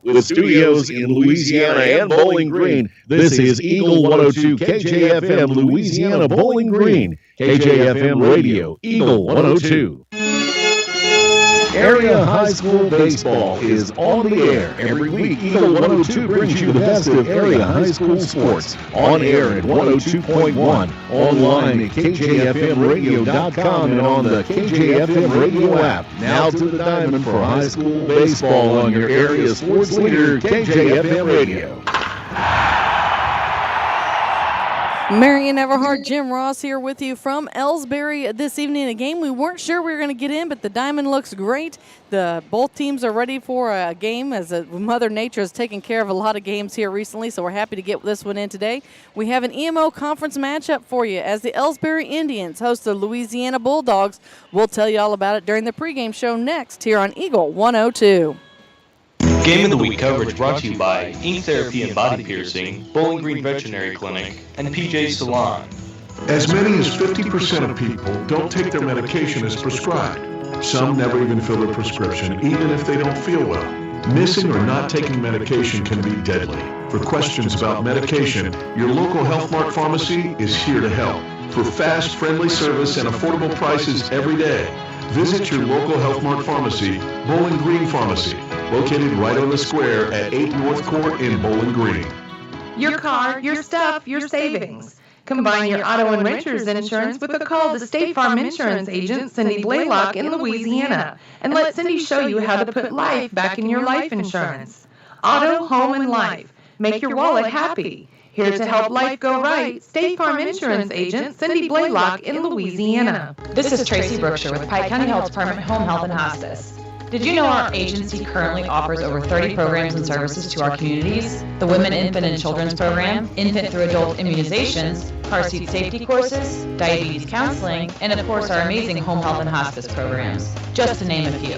With studios in Louisiana and Bowling Green, this is Eagle 102 KJFM Louisiana Bowling Green. KJFM Radio, Eagle 102. Area High School Baseball is on the air every week. Eagle 102 brings you the best of area high school sports. On air at 102.1, online at KJFMradio.com, and on the KJFM radio app. Now to the diamond for high school baseball on your area sports leader, KJFM Radio. Marion Everhart, Jim Ross here with you from Elsberry this evening. A game we weren't sure we were going to get in, but the diamond looks great. Both teams are ready for a game, as Mother Nature has taken care of a lot of games here recently, so we're happy to get this one in today. We have an EMO conference matchup for you as the Elsberry Indians host the Louisiana Bulldogs. We'll tell you all about it during the pregame show next here on Eagle 102. Game of the Week coverage brought to you by Ink Therapy and Body Piercing, Bowling Green Veterinary Clinic, and PJ Salon. As many as 50% of people don't take their medication as prescribed. Some never even fill their prescription, even if they don't feel well. Missing or not taking medication can be deadly. For questions about medication, your local Health Mart pharmacy is here to help. For fast, friendly service and affordable prices every day, visit your local Health Mart pharmacy, Bowling Green Pharmacy, located right on the square at 8 North Court in Bowling Green. Your car, your stuff, your savings. Combine your auto and renter's insurance with a call to State Farm Insurance agent Cindy Blaylock in Louisiana, and let Cindy show you how to put life back in your life insurance. Auto, home, and life. Make your wallet happy. Here to help life go right, State Farm Insurance agent Cindy Blaylock in Louisiana. This is Tracy Brookshire with Pike County Health Department Home Health and Hospice. Did you know our agency currently offers over 30 programs and services to our communities? The Women, Infant, and Children's Program, infant through adult immunizations, car seat safety courses, diabetes counseling, and of course our amazing home health and hospice programs, just to name a few.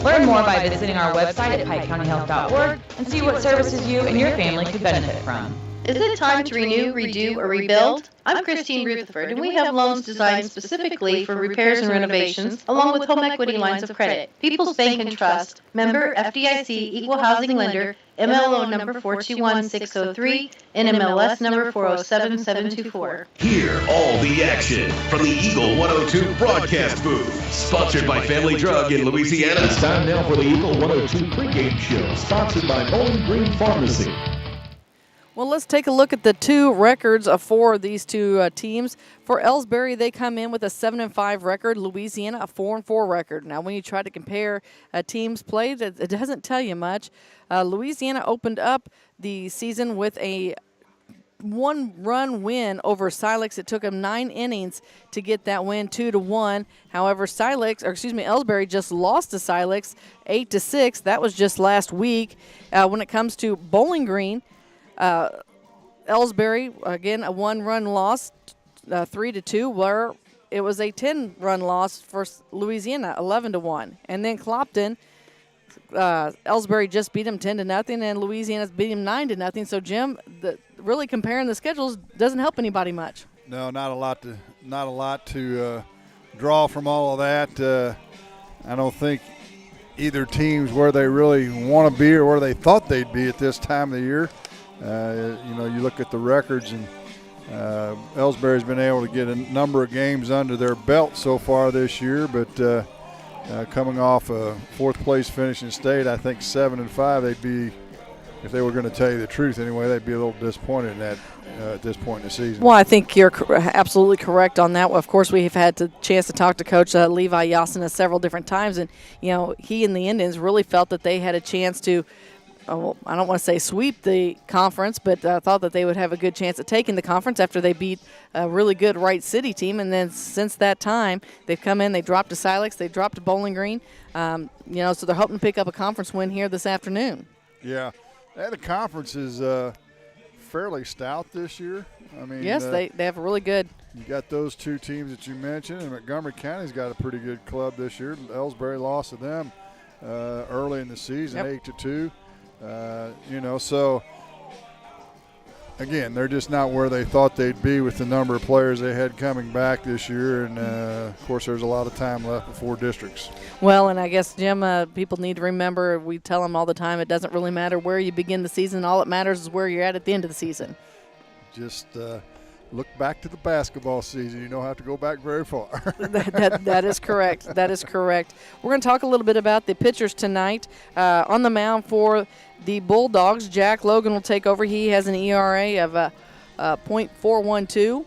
Learn more by visiting our website at pikecountyhealth.org and see what services you and your family could benefit from. Is it time to renew, redo, or rebuild? I'm Christine Rutherford, and we have loans designed specifically for repairs and renovations, along with home equity lines of credit. People's Bank and Trust, member FDIC, equal housing lender, MLO number 421603, NMLS number 407724. Hear all the action from the Eagle 102 broadcast booth. Sponsored by Family Drug in Louisiana. It's time now for the Eagle 102 pregame show, sponsored by Bowling Green Pharmacy. Well, let's take a look at the two records for these two teams. For Elsberry, they come in with a 7-5 record. Louisiana, a 4-4 record. Now, when you try to compare teams played, it doesn't tell you much. Louisiana opened up the season with a one-run win over Silex. It took them 9 innings to get that win, 2-1. However, Elsberry just lost to Silex 8-6. That was just last week. When it comes to Bowling Green, Elsberry, again, a one-run loss, 3-2, where it was a 10-run loss for Louisiana, 11-1. And then Clopton, Elsberry just beat him 10-0, and Louisiana's beat him 9-0. So, Jim, really comparing the schedules doesn't help anybody much. No, not a lot to draw from all of that. I don't think either team's where they really want to be or where they thought they'd be at this time of the year. You look at the records, and Elsberry's been able to get a number of games under their belt so far this year, but coming off a fourth-place finish in state, I think 7-5, they'd be, if they were going to tell you the truth anyway, they'd be a little disappointed in that at this point in the season. Well, I think you're absolutely correct on that. Well, of course, we've had the chance to talk to Coach Levi Yasina several different times, and he and the Indians really felt that they had a chance to, I don't want to say sweep the conference, but thought that they would have a good chance at taking the conference after they beat a really good Wright City team. And then since that time, they've come in, they dropped to Silex, they dropped to Bowling Green. So they're hoping to pick up a conference win here this afternoon. Yeah, the conference is fairly stout this year. Yes, they have a really good. You got those two teams that you mentioned, and Montgomery County's got a pretty good club this year. Elsberry lost to them early in the season, 8-2. So again, they're just not where they thought they'd be with the number of players they had coming back this year. And, of course, there's a lot of time left before districts. Well, and I guess, Jim, people need to remember, we tell them all the time, it doesn't really matter where you begin the season. All that matters is where you're at the end of the season. Just look back to the basketball season. You don't have to go back very far. That is correct. That is correct. We're going to talk a little bit about the pitchers tonight. On the mound for the Bulldogs, Jack Logan will take over. He has an ERA of .412.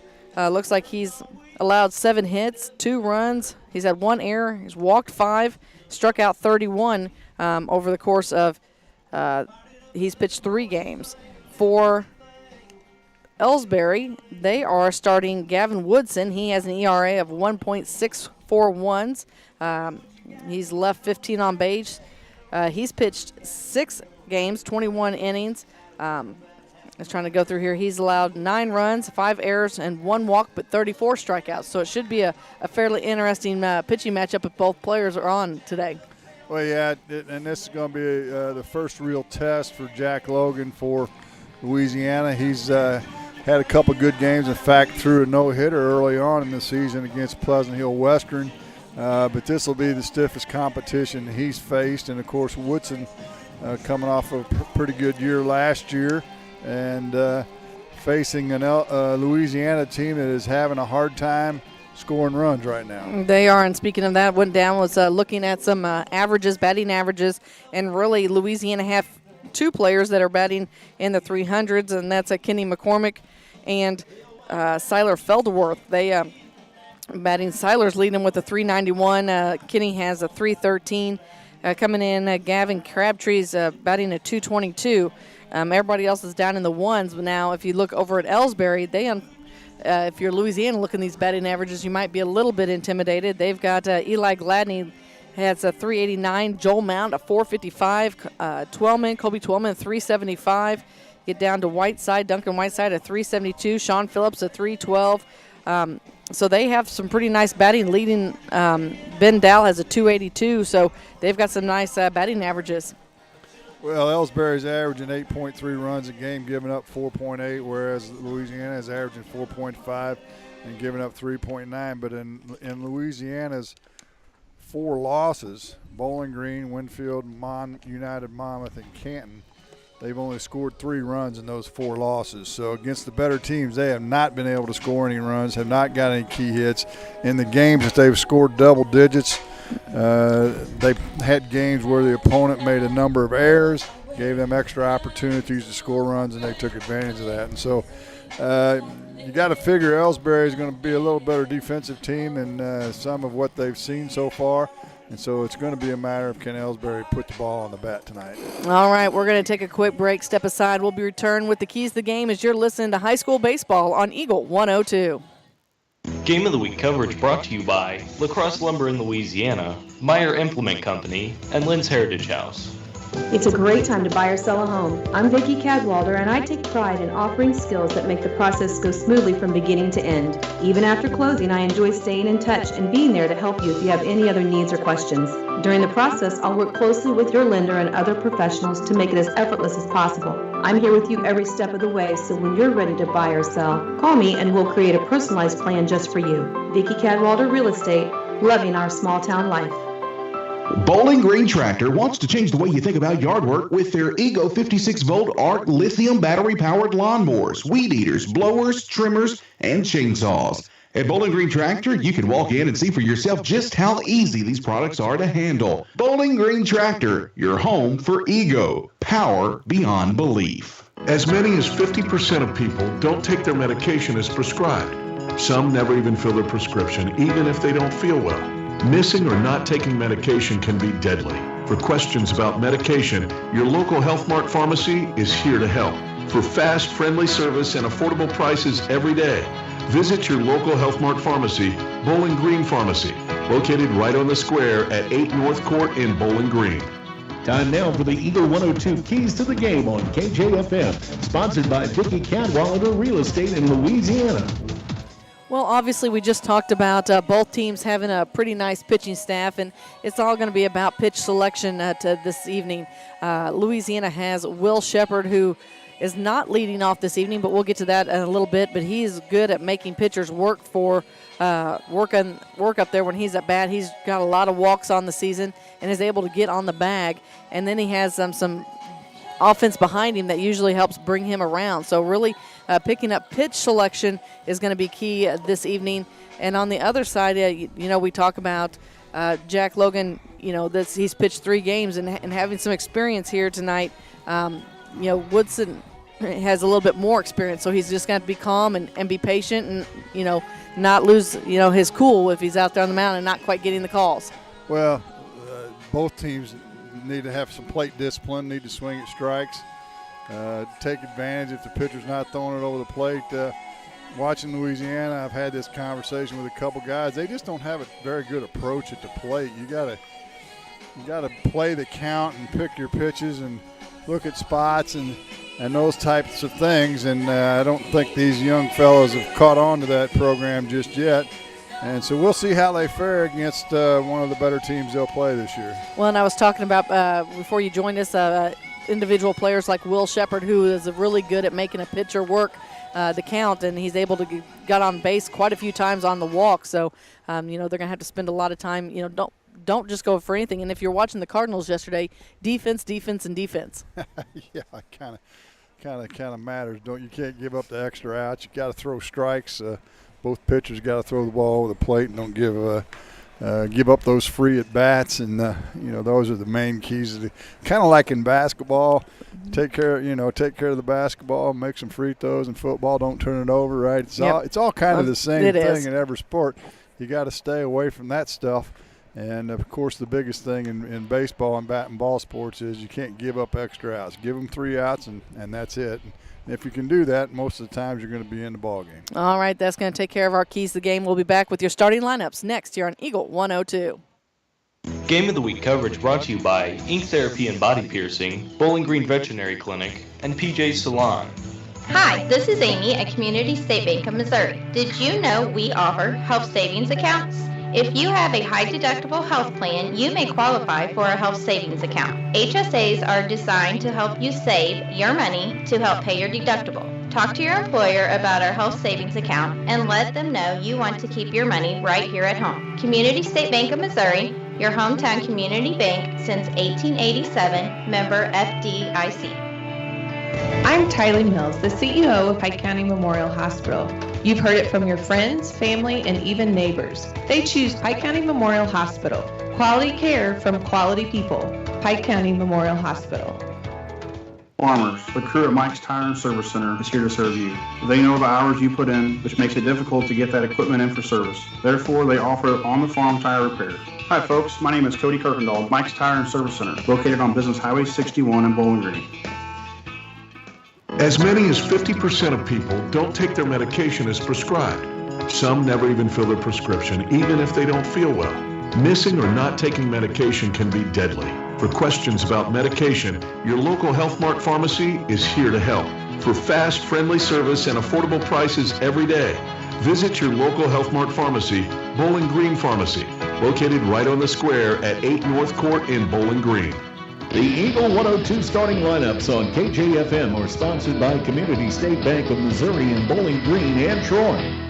Looks like he's allowed 7 hits, 2 runs. He's had 1 error. He's walked 5, struck out 31 over the course of he's pitched 3 games. For Elsberry, they are starting Gavin Woodson. He has an ERA of 1.641. He's left 15 on base. He's pitched 6 games, 21 innings. I was trying to go through here. He's allowed 9 runs, 5 errors, and 1 walk, but 34 strikeouts. So it should be a fairly interesting pitching matchup if both players are on today. Well, yeah, and this is going to be the first real test for Jack Logan for Louisiana. He's had a couple good games. In fact, threw a no-hitter early on in the season against Pleasant Hill Western. But this will be the stiffest competition he's faced. And, of course, Woodson coming off a pretty good year last year and facing an Louisiana team that is having a hard time scoring runs right now. They are, and speaking of that, went down was looking at some averages, batting averages, and really Louisiana have 2 players that are batting in the 300s, and that's Kenny McCormick and Siler Feldworth. They batting Siler's leading with a 391. Kenny has a 313. Coming in, Gavin Crabtree's batting a 222. Everybody else is down in the 1s. But now, if you look over at Elsberry, they if you're Louisiana looking at these batting averages, you might be a little bit intimidated. They've got Eli Gladney has a 389, Joel Mount a 455, Kobe Twellman 375. Get down to Whiteside, Duncan Whiteside a 372, Sean Phillips a 312. So they have some pretty nice batting leading. Ben Dow has a 282, so they've got some nice batting averages. Well, Elsberry's averaging 8.3 runs a game, giving up 4.8, whereas Louisiana is averaging 4.5 and giving up 3.9. But in Louisiana's 4 losses, Bowling Green, Winfield, United Monmouth, and Canton, they've only scored 3 runs in those 4 losses. So against the better teams, they have not been able to score any runs, have not got any key hits. In the games that they've scored double digits, they've had games where the opponent made a number of errors, gave them extra opportunities to score runs, and they took advantage of that. And so you got to figure Elsberry is going to be a little better defensive team than some of what they've seen so far. And so it's going to be a matter of can Elsberry put the ball on the bat tonight. All right, we're going to take a quick break, step aside. We'll be returned with the keys to the game as you're listening to high school baseball on Eagle 102. Game of the Week coverage brought to you by Lacrosse Lumber in Louisiana, Meyer Implement Company, and Lynn's Heritage House. It's a great time to buy or sell a home. I'm Vicki Cadwalder, and I take pride in offering skills that make the process go smoothly from beginning to end. Even after closing, I enjoy staying in touch and being there to help you if you have any other needs or questions. During the process, I'll work closely with your lender and other professionals to make it as effortless as possible. I'm here with you every step of the way, so when you're ready to buy or sell, call me and we'll create a personalized plan just for you. Vicki Cadwalder Real Estate, loving our small town life. Bowling Green Tractor wants to change the way you think about yard work with their Ego 56-volt ARC lithium battery-powered lawnmowers, weed eaters, blowers, trimmers, and chainsaws. At Bowling Green Tractor, you can walk in and see for yourself just how easy these products are to handle. Bowling Green Tractor, your home for Ego. Power beyond belief. As many as 50% of people don't take their medication as prescribed. Some never even fill their prescription, even if they don't feel well. Missing or not taking medication can be deadly. For questions about medication, your local Health Mart pharmacy is here to help. For fast, friendly service and affordable prices every day, visit your local Health Mart pharmacy, Bowling Green Pharmacy, located right on the square at 8 North Court in Bowling Green. Time now for the Eagle 102 Keys to the Game on KJFM, sponsored by Vicki Cadwalder Real Estate in Louisiana. Well, obviously, we just talked about both teams having a pretty nice pitching staff, and it's all going to be about pitch selection this evening. Louisiana has Will Shepherd, who is not leading off this evening, but we'll get to that in a little bit. But he's good at making pitchers work up there when he's at bat. He's got a lot of walks on the season and is able to get on the bag. And then he has some offense behind him that usually helps bring him around. So really picking up pitch selection is going to be key this evening. And on the other side, we talk about Jack Logan. He's pitched 3 games and having some experience here tonight. Woodson has a little bit more experience, so he's just got to be calm and be patient and, not lose, his cool if he's out there on the mound and not quite getting the calls. Well, both teams need to have some plate discipline, need to swing at strikes, take advantage if the pitcher's not throwing it over the plate. Watching Louisiana, I've had this conversation with a couple guys. They just don't have a very good approach at the plate. You gotta play the count and pick your pitches and look at spots and those types of things. And I don't think these young fellows have caught on to that program just yet. And so we'll see how they fare against one of the better teams they'll play this year. Well, and I was talking about before you joined us, individual players like Will Shepherd, who is really good at making a pitcher work the count, and he's able to get on base quite a few times on the walk. So, they're going to have to spend a lot of time. Don't just go for anything. And if you're watching the Cardinals yesterday, defense, defense, and defense. Yeah, it kind of matters. You can't give up the extra outs. You got to throw strikes. Both pitchers got to throw the ball over the plate and don't give up those free at bats. And those are the main keys. Kind of like in basketball. Take care of the basketball, make some free throws. In football, don't turn it over, right? It's all kind of the same thing in every sport. You got to stay away from that stuff. And, of course, the biggest thing in baseball and bat and ball sports is you can't give up extra outs. Give them 3 outs, and that's it. And if you can do that, most of the times you're going to be in the ball game. All right, that's going to take care of our keys to the game. We'll be back with your starting lineups next here on Eagle 102. Game of the Week coverage brought to you by Ink Therapy and Body Piercing, Bowling Green Veterinary Clinic, and PJ's Salon. Hi, this is Amy at Community State Bank of Missouri. Did you know we offer health savings accounts? If you have a high-deductible health plan, you may qualify for a health savings account. HSAs are designed to help you save your money to help pay your deductible. Talk to your employer about our health savings account and let them know you want to keep your money right here at home. Community State Bank of Missouri, your hometown community bank since 1887, member FDIC. I'm Tylee Mills, the CEO of Pike County Memorial Hospital. You've heard it from your friends, family, and even neighbors. They choose Pike County Memorial Hospital. Quality care from quality people. Pike County Memorial Hospital. Farmers, the crew at Mike's Tire and Service Center is here to serve you. They know the hours you put in, which makes it difficult to get that equipment in for service. Therefore, they offer on-the-farm tire repairs. Hi folks, my name is Cody Kirkendall, Mike's Tire and Service Center, located on Business Highway 61 in Bowling Green. As many as 50% of people don't take their medication as prescribed. Some never even fill their prescription, even if they don't feel well. Missing or not taking medication can be deadly. For questions about medication, your local Health Mart pharmacy is here to help. For fast, friendly service and affordable prices every day, visit your local Health Mart pharmacy, Bowling Green Pharmacy, located right on the square at 8 North Court in Bowling Green. The Eagle 102 starting lineups on KJFM are sponsored by Community State Bank of Missouri in Bowling Green and Troy.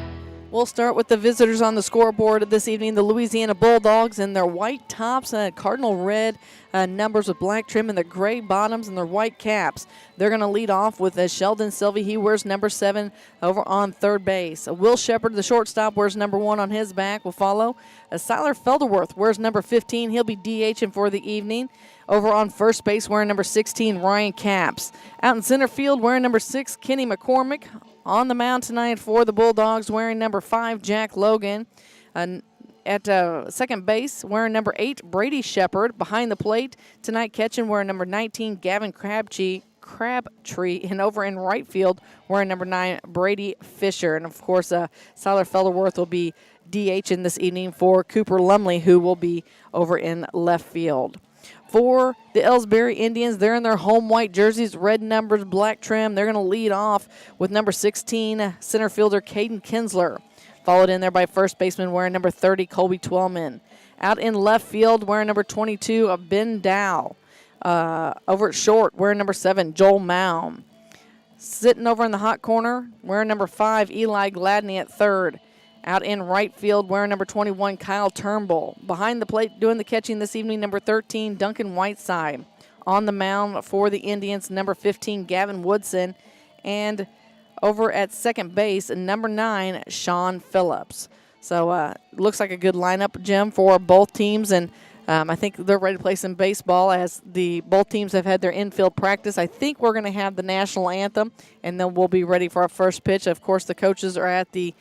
We'll start with the visitors on the scoreboard this evening, the Louisiana Bulldogs in their white tops, cardinal red numbers with black trim, and their gray bottoms and their white caps. They're going to lead off with Sheldon Sylvie. He wears number 7 over on third base. Will Shepherd, the shortstop, wears number 1 on his back. Will follow. Siler Felderworth wears number 15. He'll be DHing for the evening. Over on first base, wearing number 16, Ryan Capps. Out in center field, wearing number 6, Kenny McCormick. On the mound tonight for the Bulldogs, wearing number 5, Jack Logan. At second base, wearing number 8, Brady Shepherd. Behind the plate tonight, catching wearing number 19, Gavin Crabtree. And over in right field, wearing number 9, Brady Fisher. And, of course, Siler Felderworth will be DHing this evening for Cooper Lumley, who will be over in left field. For the Elsberry Indians, they're in their home white jerseys, red numbers, black trim. They're going to lead off with number 16, center fielder Caden Kinsler. Followed in there by first baseman wearing number 30, Colby Twellman. Out in left field wearing number 22, Ben Dow. Over at short wearing number 7, Joel Maum. Sitting over in the hot corner, wearing number 5, Eli Gladney at third. Out in right field, wearing number 21, Kyle Turnbull. Behind the plate, doing the catching this evening, number 13, Duncan Whiteside. On the mound for the Indians, number 15, Gavin Woodson. And over at second base, number 9, Sean Phillips. So looks like a good lineup, Jim, for both teams. And I think they're ready to play some baseball as both teams have had their infield practice. I think we're going to have the national anthem, and then we'll be ready for our first pitch. Of course, the coaches are at the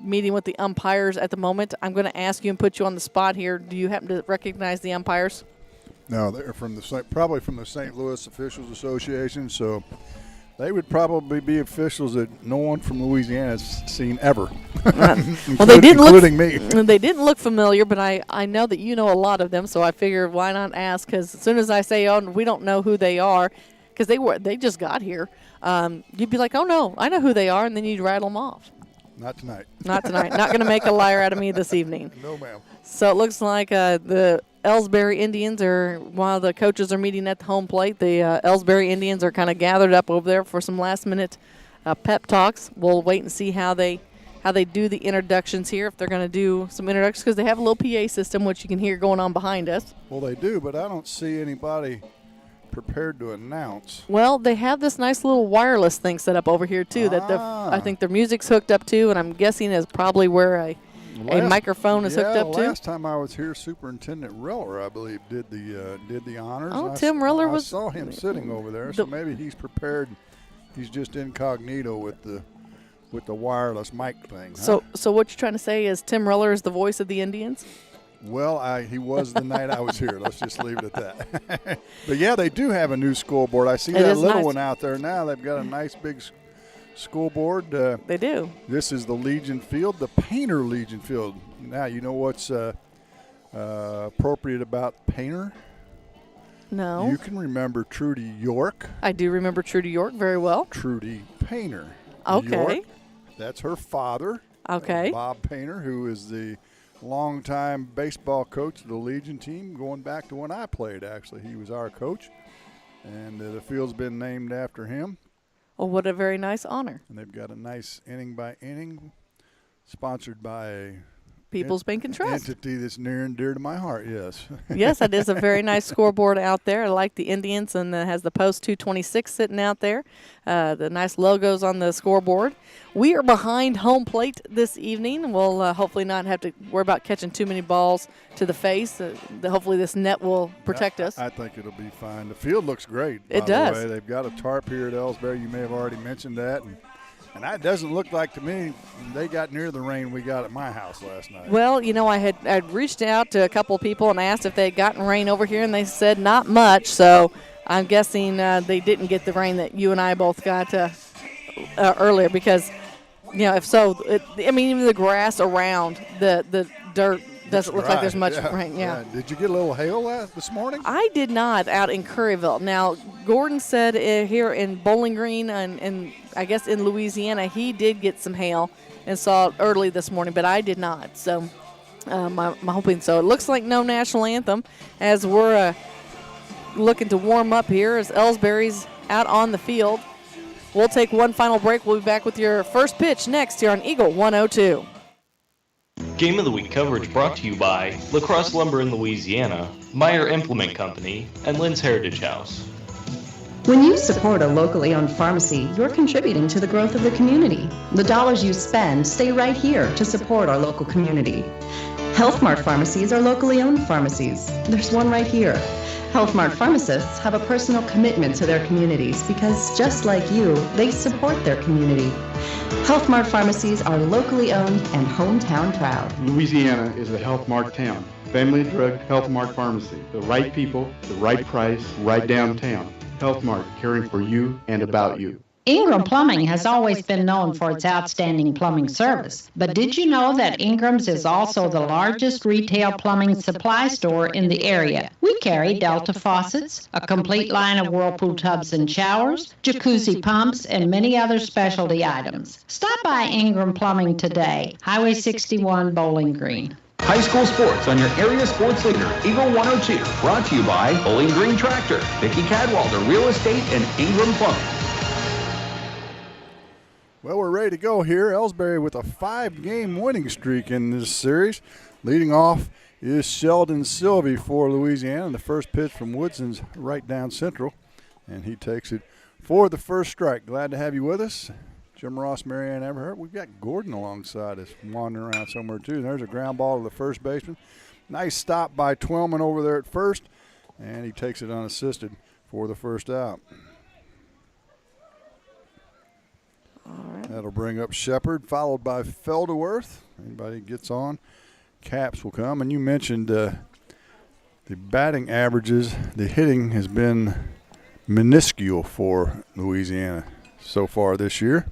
meeting with the umpires at the moment. I'm going to ask you and put you on the spot here. Do you happen to recognize the umpires? No, they're probably from the St. Louis Officials Association, so they would probably be officials that no one from Louisiana has seen ever. Well, they didn't including me. They didn't look familiar, but I know that you know a lot of them, so I figured why not ask? Because as soon as I say, "Oh, we don't know who they are," because they just got here, you'd be like, "Oh no, I know who they are," and then you'd rattle them off. Not tonight. Not tonight. Not going to make a liar out of me this evening. No, ma'am. So it looks like the Elsberry Indians while the coaches are meeting at the home plate, the Elsberry Indians are kind of gathered up over there for some last-minute pep talks. We'll wait and see how they do the introductions here, if they're going to do some introductions, because they have a little PA system, which you can hear going on behind us. Well, they do, but I don't see anybody prepared to announce. Well, they have this nice little wireless thing set up over here, too, that I think their music's hooked up to, and I'm guessing is probably where a microphone is hooked up to. Last time I was here, Superintendent Riller, I believe, did the honors. Oh, Tim Riller I saw him sitting over there, so maybe he's prepared. He's just incognito with the wireless mic thing. So what you're trying to say is Tim Riller is the voice of the Indians? Well, he was the night I was here. Let's just leave it at that. But yeah, they do have a new scoreboard. I see that little one out there now. They've got a nice big scoreboard. They do. This is the Legion Field, the Painter Legion Field. Now, you know what's appropriate about Painter? No. You can remember Trudy York. I do remember Trudy York very well. Trudy Painter. Okay. York, that's her father. Okay. Bob Painter, who is the longtime baseball coach of the Legion team, going back to when I played, actually. He was our coach, and the field's been named after him. Oh, what a very nice honor. And they've got a nice inning by inning, sponsored by a People's Bank and Trust. Entity that's near and dear to my heart, yes. Yes, that is a very nice scoreboard out there. I like the Indians, and it has the Post 226 sitting out there. The nice logos on the scoreboard. We are behind home plate this evening. We'll hopefully not have to worry about catching too many balls to the face. Hopefully this net will protect us. I think it'll be fine. The field looks great. It does. By the way. They've got a tarp here at Elsberry. You may have already mentioned that. And that doesn't look like to me they got near the rain we got at my house last night. Well, you know, I'd reached out to a couple of people and asked if they had gotten rain over here, and they said not much. So I'm guessing they didn't get the rain that you and I both got earlier, because, you know, if so, even the grass around the dirt doesn't look like there's much rain. Yeah. Did you get a little hail this morning? I did not out in Curryville. Now, Gordon said here in Bowling Green and I guess in Louisiana, he did get some hail and saw it early this morning, but I did not. So I'm hoping so. It looks like no national anthem as we're looking to warm up here as Elsberry's out on the field. We'll take one final break. We'll be back with your first pitch next here on Eagle 102. Game of the Week coverage brought to you by La Crosse Lumber in Louisiana, Meyer Implement Company, and Lynn's Heritage House. When you support a locally owned pharmacy, you're contributing to the growth of the community. The dollars you spend stay right here to support our local community. Health Mart pharmacies are locally owned pharmacies. There's one right here. Health Mart pharmacists have a personal commitment to their communities because, just like you, they support their community. Health Mart pharmacies are locally owned and hometown proud. Louisiana is a Health Mart town. Family Drug Health Mart Pharmacy. The right people, the right price, right downtown. Health Mart, caring for you and about you. Ingram Plumbing has always been known for its outstanding plumbing service. But did you know that Ingram's is also the largest retail plumbing supply store in the area? We carry Delta faucets, a complete line of Whirlpool tubs and showers, jacuzzi pumps, and many other specialty items. Stop by Ingram Plumbing today, Highway 61, Bowling Green. High school sports on your area sports leader, Eagle 102. Brought to you by Bowling Green Tractor, Vicki Cadwalder Real Estate, and Ingram Plumbing. Well, we're ready to go here. Elsberry with a 5-game winning streak in this series. Leading off is Sheldon Sylvie for Louisiana. The first pitch from Woodson's right down central, and he takes it for the first strike. Glad to have you with us. Jim Ross, Marianne Everhart. We've got Gordon alongside us, wandering around somewhere too. There's a ground ball to the first baseman. Nice stop by Twellman over there at first, and he takes it unassisted for the first out. All right. That'll bring up Shepherd, followed by Felderworth. Anybody gets on, Caps will come. And you mentioned the batting averages. The hitting has been minuscule for Louisiana so far this year.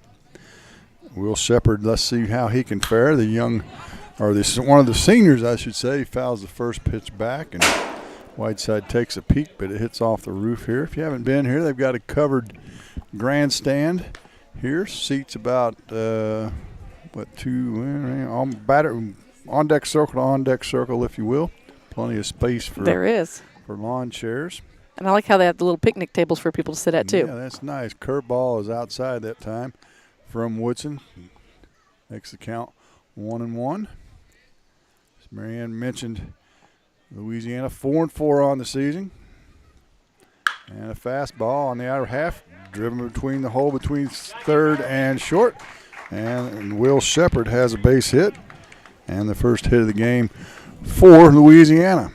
Will Shepherd, let's see how he can fare. The young, or this one of the seniors, I should say, he fouls the first pitch back, and Whiteside takes a peek, but it hits off the roof here. If you haven't been here, they've got a covered grandstand here. Seats about, on deck circle to on deck circle, if you will. Plenty of space for there is for lawn chairs. And I like how they have the little picnic tables for people to sit at too. Yeah, that's nice. Curveball is outside that time from Woodson. Makes the count 1-1. As Marianne mentioned, Louisiana 4-4 on the season. And a fastball on the outer half, driven between the hole between third and short. And Will Shepherd has a base hit. And the first hit of the game for Louisiana.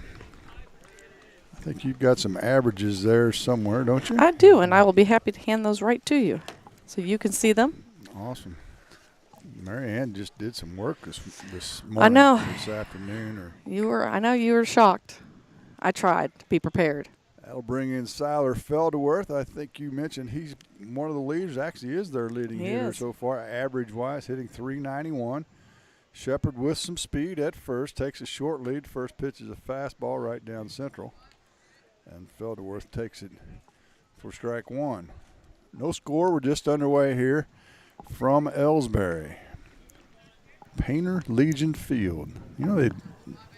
I think you've got some averages there somewhere, don't you? I do, and I will be happy to hand those right to you so you can see them. Awesome. Marianne just did some work this morning. I know. This afternoon. I know you were shocked. I tried to be prepared. That'll bring in Siler Felderworth. I think you mentioned he's one of the leaders. Actually is their leading hitter so far, average-wise, hitting .391. Shepherd with some speed at first, takes a short lead. First pitch is a fastball right down central. And Felderworth takes it for strike one. No score. We're just underway here from Elsberry. Painter Legion Field. You know,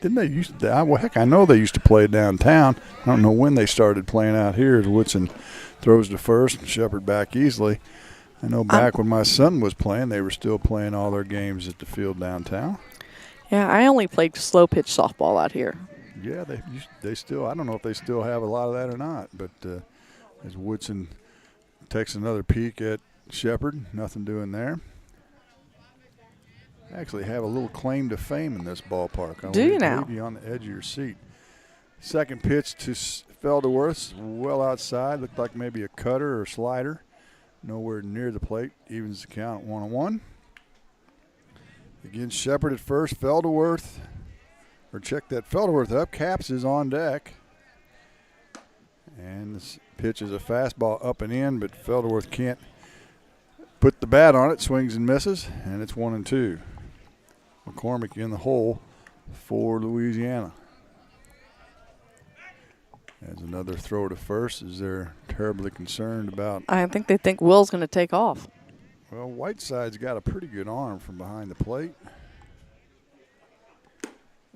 I know they used to play downtown. I don't know when they started playing out here as Woodson throws to first and Shepherd back easily. I know back when my son was playing, they were still playing all their games at the field downtown. Yeah, I only played slow pitch softball out here. Yeah, they still, I don't know if they still have a lot of that or not, but as Woodson takes another peek at Shepherd, nothing doing there. Actually have a little claim to fame in this ballpark. Do you now? Leave you on the edge of your seat. Second pitch to Felderworth, well outside, looked like maybe a cutter or slider. Nowhere near the plate, evens the count at 1-1. Again, Shepherd at first, Felderworth. Or check that Felderworth up. Caps is on deck. And this pitch is a fastball up and in, but Felderworth can't put the bat on it. Swings and misses, and it's 1-2. McCormick in the hole for Louisiana. As another throw to first, is they're terribly concerned about. I think they think Will's going to take off. Well, Whiteside's got a pretty good arm from behind the plate.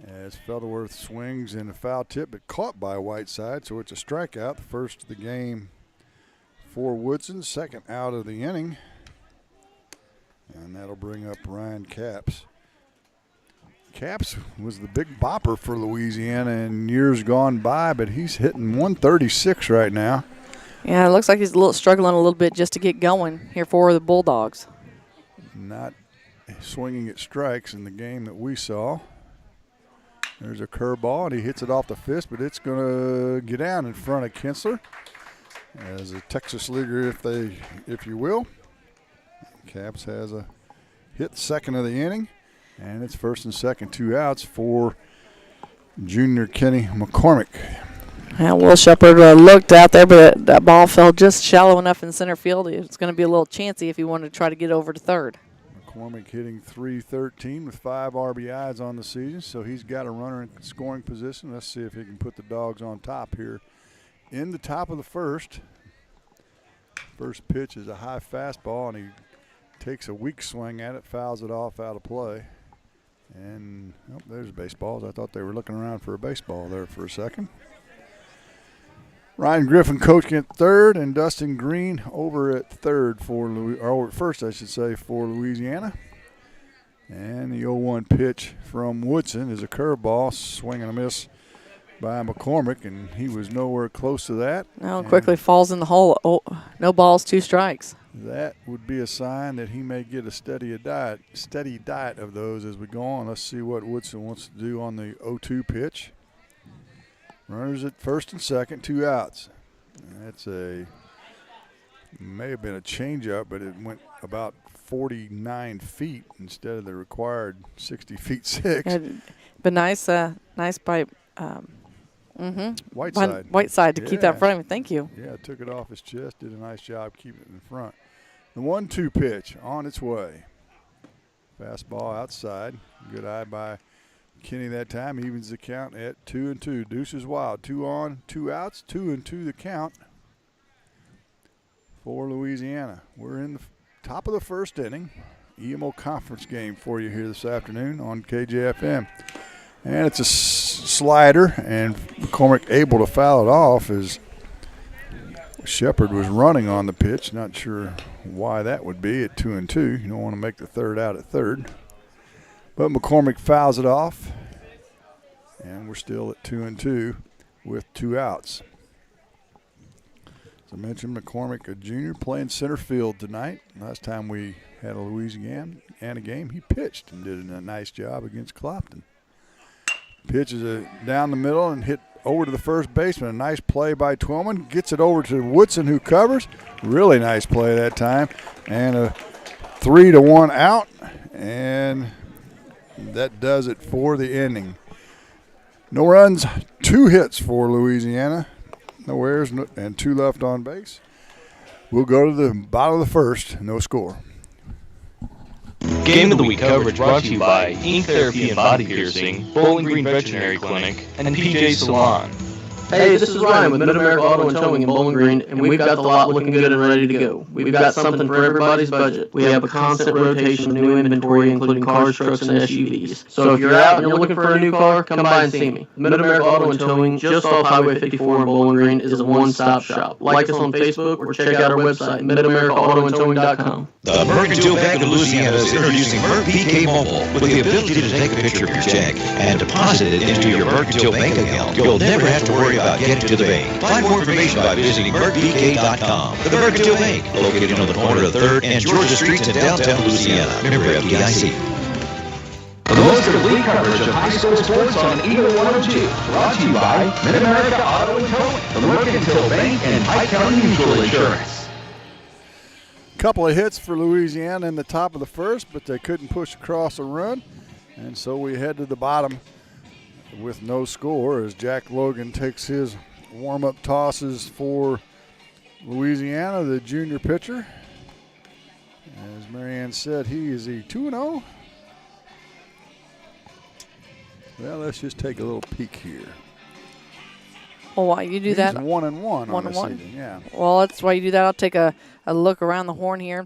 As Felderworth swings in a foul tip, but caught by Whiteside, so it's a strikeout. The first of the game for Woodson, second out of the inning. And that'll bring up Ryan Caps. Caps was the big bopper for Louisiana in years gone by, but he's hitting 136 right now. Yeah, it looks like he's struggling a little bit just to get going here for the Bulldogs. Not swinging at strikes in the game that we saw. There's a curveball, and he hits it off the fist, but it's going to get down in front of Kinsler as a Texas leaguer, if you will. Caps has a hit second of the inning, and it's first and second, 2 outs for junior Kenny McCormick. And Will Shepherd looked out there, but that ball fell just shallow enough in center field. It's going to be a little chancy if he wanted to try to get over to third. McCormick hitting .313 with 5 RBIs on the season, so he's got a runner in scoring position. Let's see if he can put the Dogs on top here in the top of the first. First pitch is a high fastball, and he takes a weak swing at it, fouls it off out of play. And there's baseballs. I thought they were looking around for a baseball there for a second. Ryan Griffin coaching at third, and Dustin Green over at first, I should say, for Louisiana. And the 0-1 pitch from Woodson is a curveball, swing and a miss by McCormick, and he was nowhere close to that. Now quickly falls in the hole. Oh, no balls, 2 strikes. That would be a sign that he may get a steady diet of those as we go on. Let's see what Woodson wants to do on the 0-2 pitch. Runners at first and second, 2 outs. That's may have been a changeup, but it went about 49 feet instead of the required 60 feet 6. Yeah, but nice by Whiteside to keep that in front of him. Thank you. Yeah, took it off his chest, did a nice job keeping it in front. The 1-2 pitch on its way. Fastball outside. Good eye by Kenny that time. Evens the count at 2-2. Deuce is wild. 2 on, 2 outs. 2-2 the count for Louisiana. We're in the top of the first inning. EMO conference game for you here this afternoon on KJFM. And it's a slider, and McCormick able to foul it off as Shepherd was running on the pitch. Not sure why that would be at 2-2. You don't want to make the third out at third. But McCormick fouls it off, and we're still at 2-2 with 2 outs. As I mentioned, McCormick, a junior, playing center field tonight. Last time we had a Louisiana game, he pitched and did a nice job against Clopton. Pitch is down the middle and hit over to the first baseman. A nice play by Twillman. Gets it over to Woodson, who covers. Really nice play that time. And a 3-1 out. And that does it for the inning. No runs, 2 hits for Louisiana. No errors, and 2 left on base. We'll go to the bottom of the first. No score. Game of the Week coverage brought to you by Ink Therapy and Body Piercing, Bowling Green Veterinary Clinic, and PJ Salon. Hey, this is Ryan with Mid-America Auto and Towing in Bowling Green, and we've got the lot looking good and ready to go. We've got something for everybody's budget. We have a constant rotation of new inventory, including cars, trucks, and SUVs. So if you're out and you're looking for a new car, come by and see me. Mid-America Auto and Towing, just off Highway 54 in Bowling Green, is a one-stop shop. Like us on Facebook or check out our website, MidAmericaAutoandTowing.com. The Mercantile Bank of Louisiana is introducing MerPK Mobile with the ability to take a picture of your check and deposit it into your Mercantile Bank account. You'll never have to worry about getting to the bank. Find more information by visiting mercpk.com. The Mercantile Bank, located on the corner of 3rd and Georgia Streets in downtown Louisiana. Member FDIC. The most complete coverage of high school sports on Eagle 102. Brought to you by Mid-America Auto and Towing, the Mercantile Bank, and Pike County Mutual Insurance. Couple of hits for Louisiana in the top of the first, but they couldn't push across a run. And so we head to the bottom with no score as Jack Logan takes his warm-up tosses for Louisiana, the junior pitcher. As Marianne said, is he 2-0? Well, let's just take a little peek here. Well, why you do that? He's 1-1 on the season, yeah. Well, that's why you do that. I'll take a look around the horn here.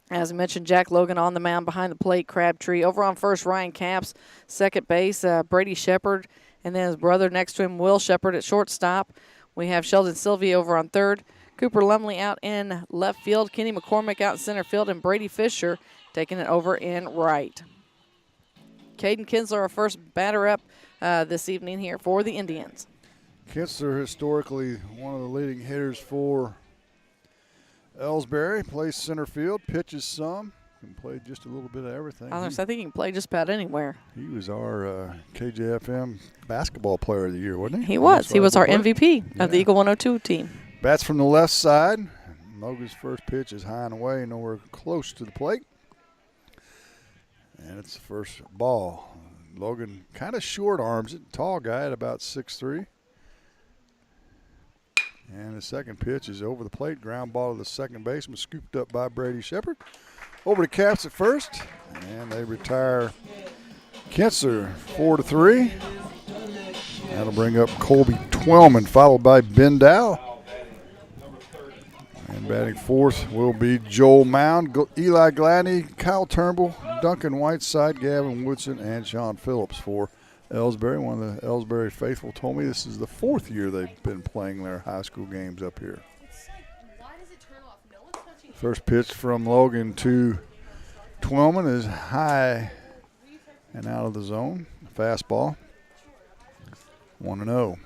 As I mentioned, Jack Logan on the mound behind the plate, Crabtree. Over on first, Ryan Capps. Second base, Brady Shepherd. And then his brother next to him, Will Shepherd at shortstop. We have Sheldon Sylvia over on third. Cooper Lumley out in left field. Kenny McCormick out in center field. And Brady Fisher taking it over in right. Caden Kinsler, our first batter up this evening here for the Indians. Kinsler, historically one of the leading hitters for Elsberry, plays center field, pitches some, can play just a little bit of everything. I think he can play just about anywhere. He was our KJFM basketball player of the year, wasn't he? He was. He was our MVP of the Eagle 102 team. Bats from the left side. Logan's first pitch is high and away, nowhere close to the plate. And it's the first ball. Logan kind of short arms it, tall guy at about 6'3". And the second pitch is over the plate. Ground ball to the second baseman, scooped up by Brady Shepherd. Over to Capps at first, and they retire Kinsler 4-3. That'll bring up Colby Twellman, followed by Ben Dow. And Batting fourth will be Joel Mound, Eli Gladney, Kyle Turnbull, Duncan Whiteside, Gavin Woodson, and Sean Phillips for Elsberry. One of the Elsberry faithful told me this is the fourth year they've been playing their high school games up here. First pitch from Logan to Twellman is high and out of the zone. Fastball. 1-0.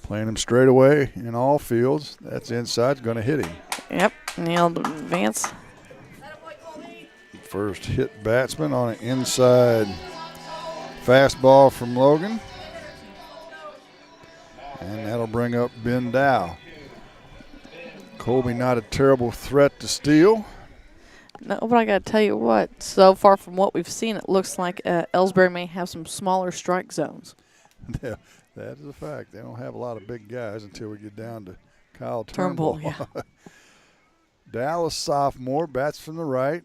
Playing him straight away in all fields. That's inside. Going to hit him. Yep. Nailed advance. First hit batsman on an inside fastball from Logan. And that'll bring up Ben Dow. Colby not a terrible threat to steal. No, but I got to tell you what, so far from what we've seen, it looks like Elsberry may have some smaller strike zones. Yeah, that is a fact. They don't have a lot of big guys until we get down to Kyle Turnbull. Yeah. Dallas sophomore, bats from the right.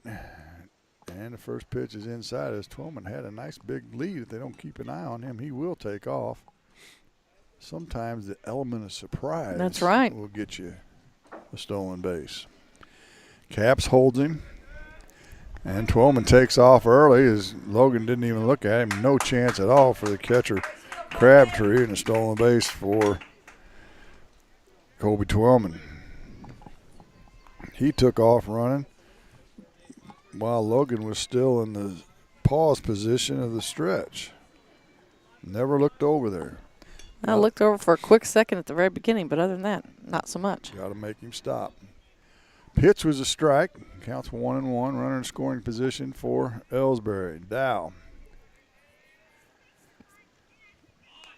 And the first pitch is inside as Twellman had a nice big lead. If they don't keep an eye on him, he will take off. Sometimes the element of surprise That's right. will get you a stolen base. Caps holds him. And Twellman takes off early as Logan didn't even look at him. No chance at all for the catcher, Crabtree, and a stolen base for Colby Twellman. He took off running while Logan was still in the pause position of the stretch. Never looked over there. I looked over for a quick second at the very beginning, but other than that, not so much. Got to make him stop. Pitch was a strike. Counts 1-1. Runner in scoring position for Elsberry. Dow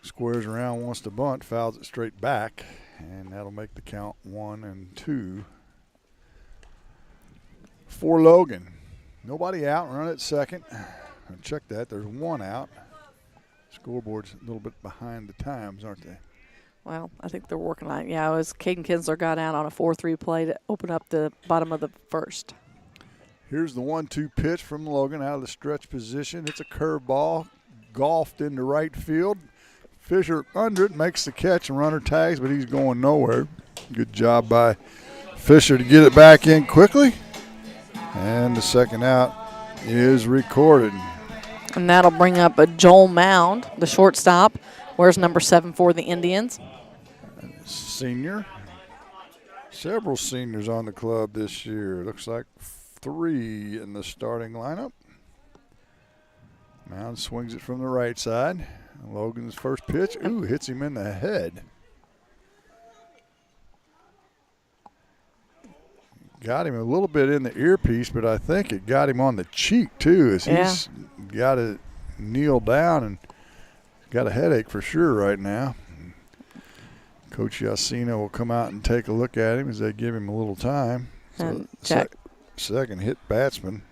squares around, wants to bunt, fouls it straight back, and that'll make the count 1-2 for Logan. Nobody out. Run at second. Check that. There's one out. Scoreboard's a little bit behind the times, aren't they? Well, I think they're working on it. Yeah, it was Caden Kinsler got out on a 4-3 play to open up the bottom of the first. Here's the 1-2 pitch from Logan out of the stretch position. It's a curveball, golfed into right field. Fisher under it, makes the catch, and runner tags, but he's going nowhere. Good job by Fisher to get it back in quickly. And the second out is recorded. And that'll bring up a Joel Mound, the shortstop. Where's number 7 for the Indians? Senior. Several seniors on the club this year. Looks like 3 in the starting lineup. Mound swings it from the right side. Logan's first pitch, hits him in the head. Got him a little bit in the earpiece, but I think it got him on the cheek too, as he's got to kneel down and got a headache for sure right now. Coach Yacina will come out and take a look at him as they give him a little time. So second hit batsman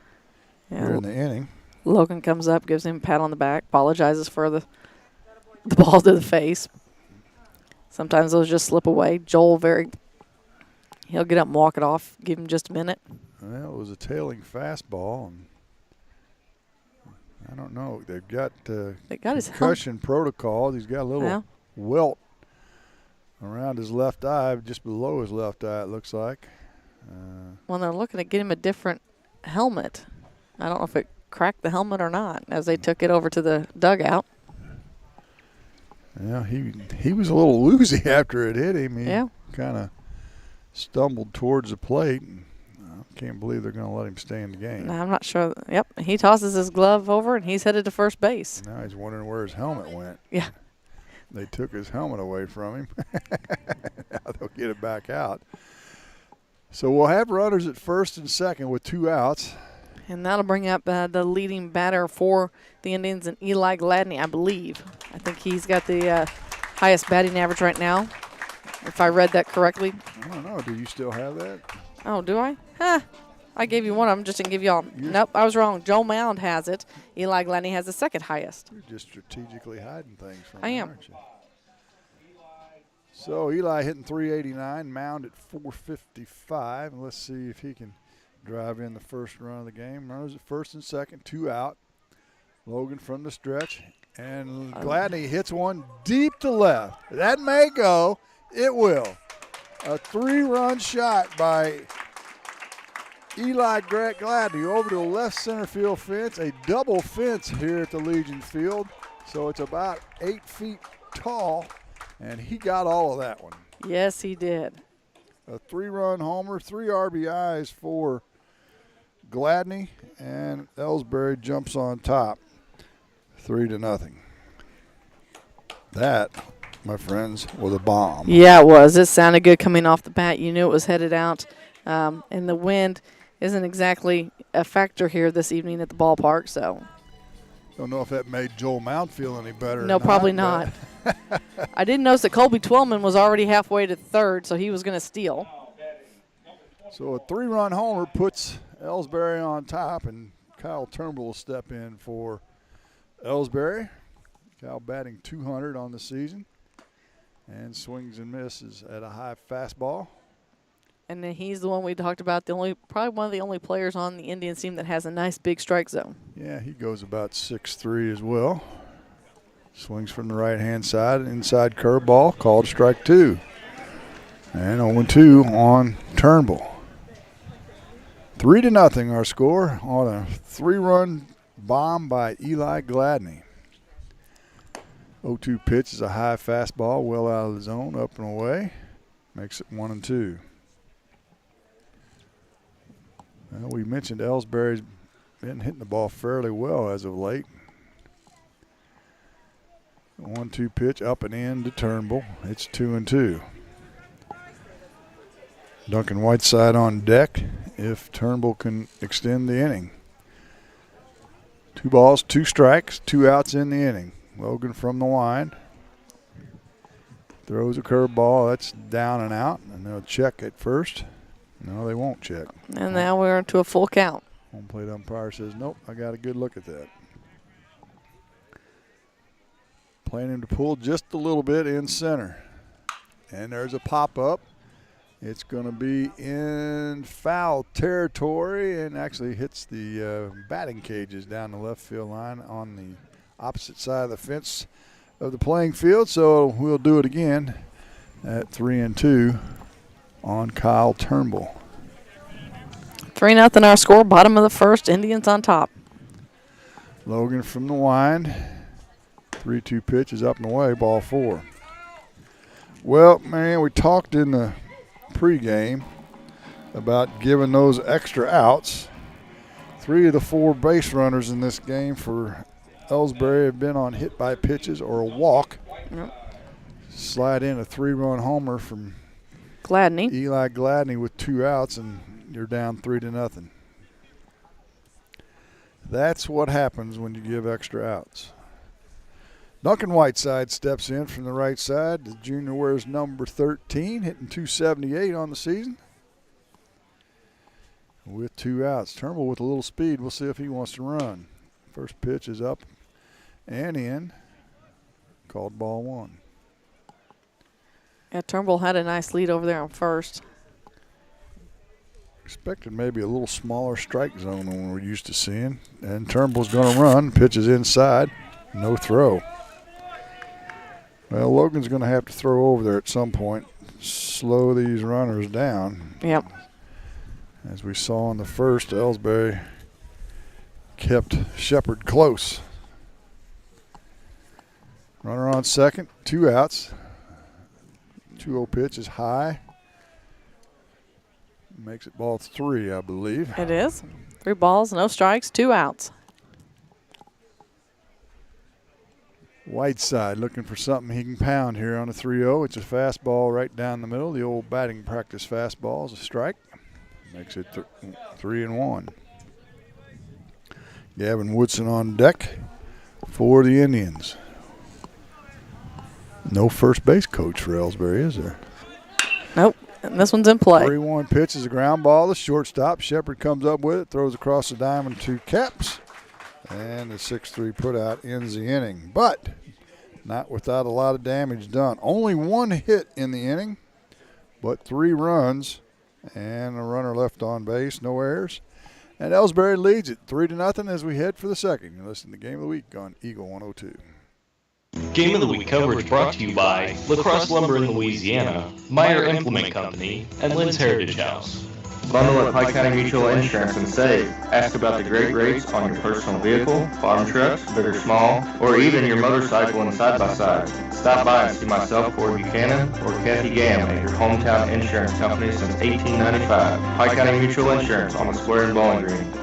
here in the inning. Logan comes up, gives him a pat on the back, apologizes for the ball to the face. Sometimes those just slip away. Joel he'll get up and walk it off, give him just a minute. Well, it was a tailing fastball. And I don't know. They've got his concussion protocol. He's got a little welt around his left eye, just below his left eye, it looks like. Well, they're looking to get him a different helmet. I don't know if it cracked the helmet or not as they took it over to the dugout. Yeah, he was a little woozy after it hit him. He kind of stumbled towards the plate. I can't believe they're going to let him stay in the game. No, I'm not sure. Yep, he tosses his glove over, and he's headed to first base. Now he's wondering where his helmet went. Yeah. They took his helmet away from him. Now they'll get it back out. So we'll have runners at first and second with 2 outs. And that'll bring up the leading batter for the Indians, and Eli Gladney, I believe. I think he's got the highest batting average right now, if I read that correctly. I don't know. Do you still have that? Oh, do I? I gave you one of them, just didn't give you all. Nope, I was wrong. Joel Mound has it. Eli Gladney has the second highest. You're just strategically hiding things from I me, am. aren't you? So Eli hitting 389, Mound at 455. Let's see if he can drive in the first run of the game. Runners at first and second, 2 out. Logan from the stretch. And Gladney hits one deep to left. That may go. It will. A 3-run shot by Eli Gladney over to the left center field fence. A double fence here at the Legion Field. So it's about 8 feet tall, and he got all of that one. Yes, he did. A 3-run homer, 3 RBIs for Gladney, and Elsberry jumps on top, 3-0. That, my friends, was a bomb. Yeah, it was. It sounded good coming off the bat. You knew it was headed out, and the wind isn't exactly a factor here this evening at the ballpark, so. Don't know if that made Joel Mount feel any better. No, probably not. I didn't notice that Colby Twellman was already halfway to third, so he was going to steal. So a 3-run homer puts Elsberry on top, and Kyle Turnbull will step in for Elsberry. Kyle batting .200 on the season and swings and misses at a high fastball. And then he's the one we talked about, probably one of the only players on the Indians team that has a nice big strike zone. Yeah, he goes about 6'3" as well. Swings from the right-hand side, inside curveball, called strike 2. And 0-2 on Turnbull. 3-0 our score on a 3-run bomb by Eli Gladney. 0-2 pitch is a high fastball, well out of the zone, up and away. Makes it 1-2. Well, we mentioned Elsberry's been hitting the ball fairly well as of late. 1-2 pitch up and in to Turnbull. It's 2-2. Duncan Whiteside on deck if Turnbull can extend the inning. 2 balls, 2 strikes, 2 outs in the inning. Logan from the line. Throws a curveball. That's down and out, and they'll check at first. No, they won't check. And now we're into a full count. Home plate umpire says, nope, I got a good look at that. Playing him to pull just a little bit in center. And there's a pop-up. It's going to be in foul territory and actually hits the batting cages down the left field line on the opposite side of the fence of the playing field. So we'll do it again at 3-2 on Kyle Turnbull. 3-0 our score, bottom of the first, Indians on top. Logan from the wind. 3-2 pitch is up and away, ball 4. Well, man, we talked in the pregame about giving those extra outs. 3 of the 4 base runners in this game for Elsberry have been on hit by pitches or a walk. Yep. Slide in a 3-run homer from Gladney. Eli Gladney with 2 outs, and you're down 3-0. That's what happens when you give extra outs. Duncan Whiteside steps in from the right side. The junior wears number 13, hitting .278 on the season. With 2 outs. Turnbull with a little speed. We'll see if he wants to run. First pitch is up and in. Called ball 1. Yeah, Turnbull had a nice lead over there on first. Expected maybe a little smaller strike zone than we're used to seeing. And Turnbull's going to run. Pitch is inside. No throw. Well, Logan's going to have to throw over there at some point. Slow these runners down. Yep. As we saw in the first, Elsberry kept Shepherd close. Runner on second, 2 outs. 2-0 pitch is high. Makes it ball 3, I believe. It is. 3 balls, no strikes, 2 outs. Whiteside looking for something he can pound here on a 3-0. It's a fastball right down the middle. The old batting practice fastball is a strike. Makes it 3-1. Gavin Woodson on deck for the Indians. No first base coach for Elsberry, is there? Nope. And this one's in play. 3-1 pitch is a ground ball. The shortstop. Shepherd comes up with it, throws across the diamond to Caps. And the 6-3 put out ends the inning. But not without a lot of damage done. Only 1 hit in the inning, but 3 runs and a runner left on base, no errors. And Elsberry leads it 3-0 as we head for the second. You listen to Game of the Week on Eagle 102. Game of the Week coverage brought to you by Lacrosse Lumber in Louisiana, Meyer Implement Company, and Lynn's Heritage House. Bundle at Pike County Mutual Insurance and save. Ask about the great rates on your personal vehicle, farm trucks, big or small, or even your motorcycle and side-by-side. Stop by and see myself, Corey Buchanan, or Kathy Gam at your hometown insurance company since 1895. Pike County Mutual Insurance on the square in Bowling Green.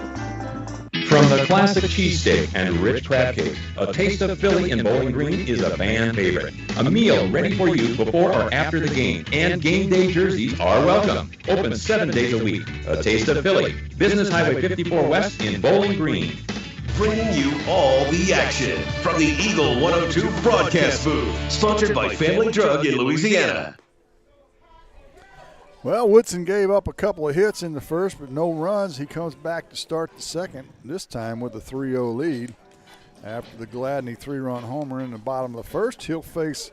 From the classic cheesesteak and rich crab cake, a taste of Philly in Bowling Green is a fan favorite. A meal ready for you before or after the game, and game day jerseys are welcome. Open 7 days a week. A taste of Philly. Business Highway 54 West in Bowling Green. Bringing you all the action from the Eagle 102 broadcast booth. Sponsored by Family Drug in Louisiana. Well, Woodson gave up a couple of hits in the first, but no runs. He comes back to start the second, this time with a 3-0 lead. After the Gladney 3-run homer in the bottom of the first, he'll face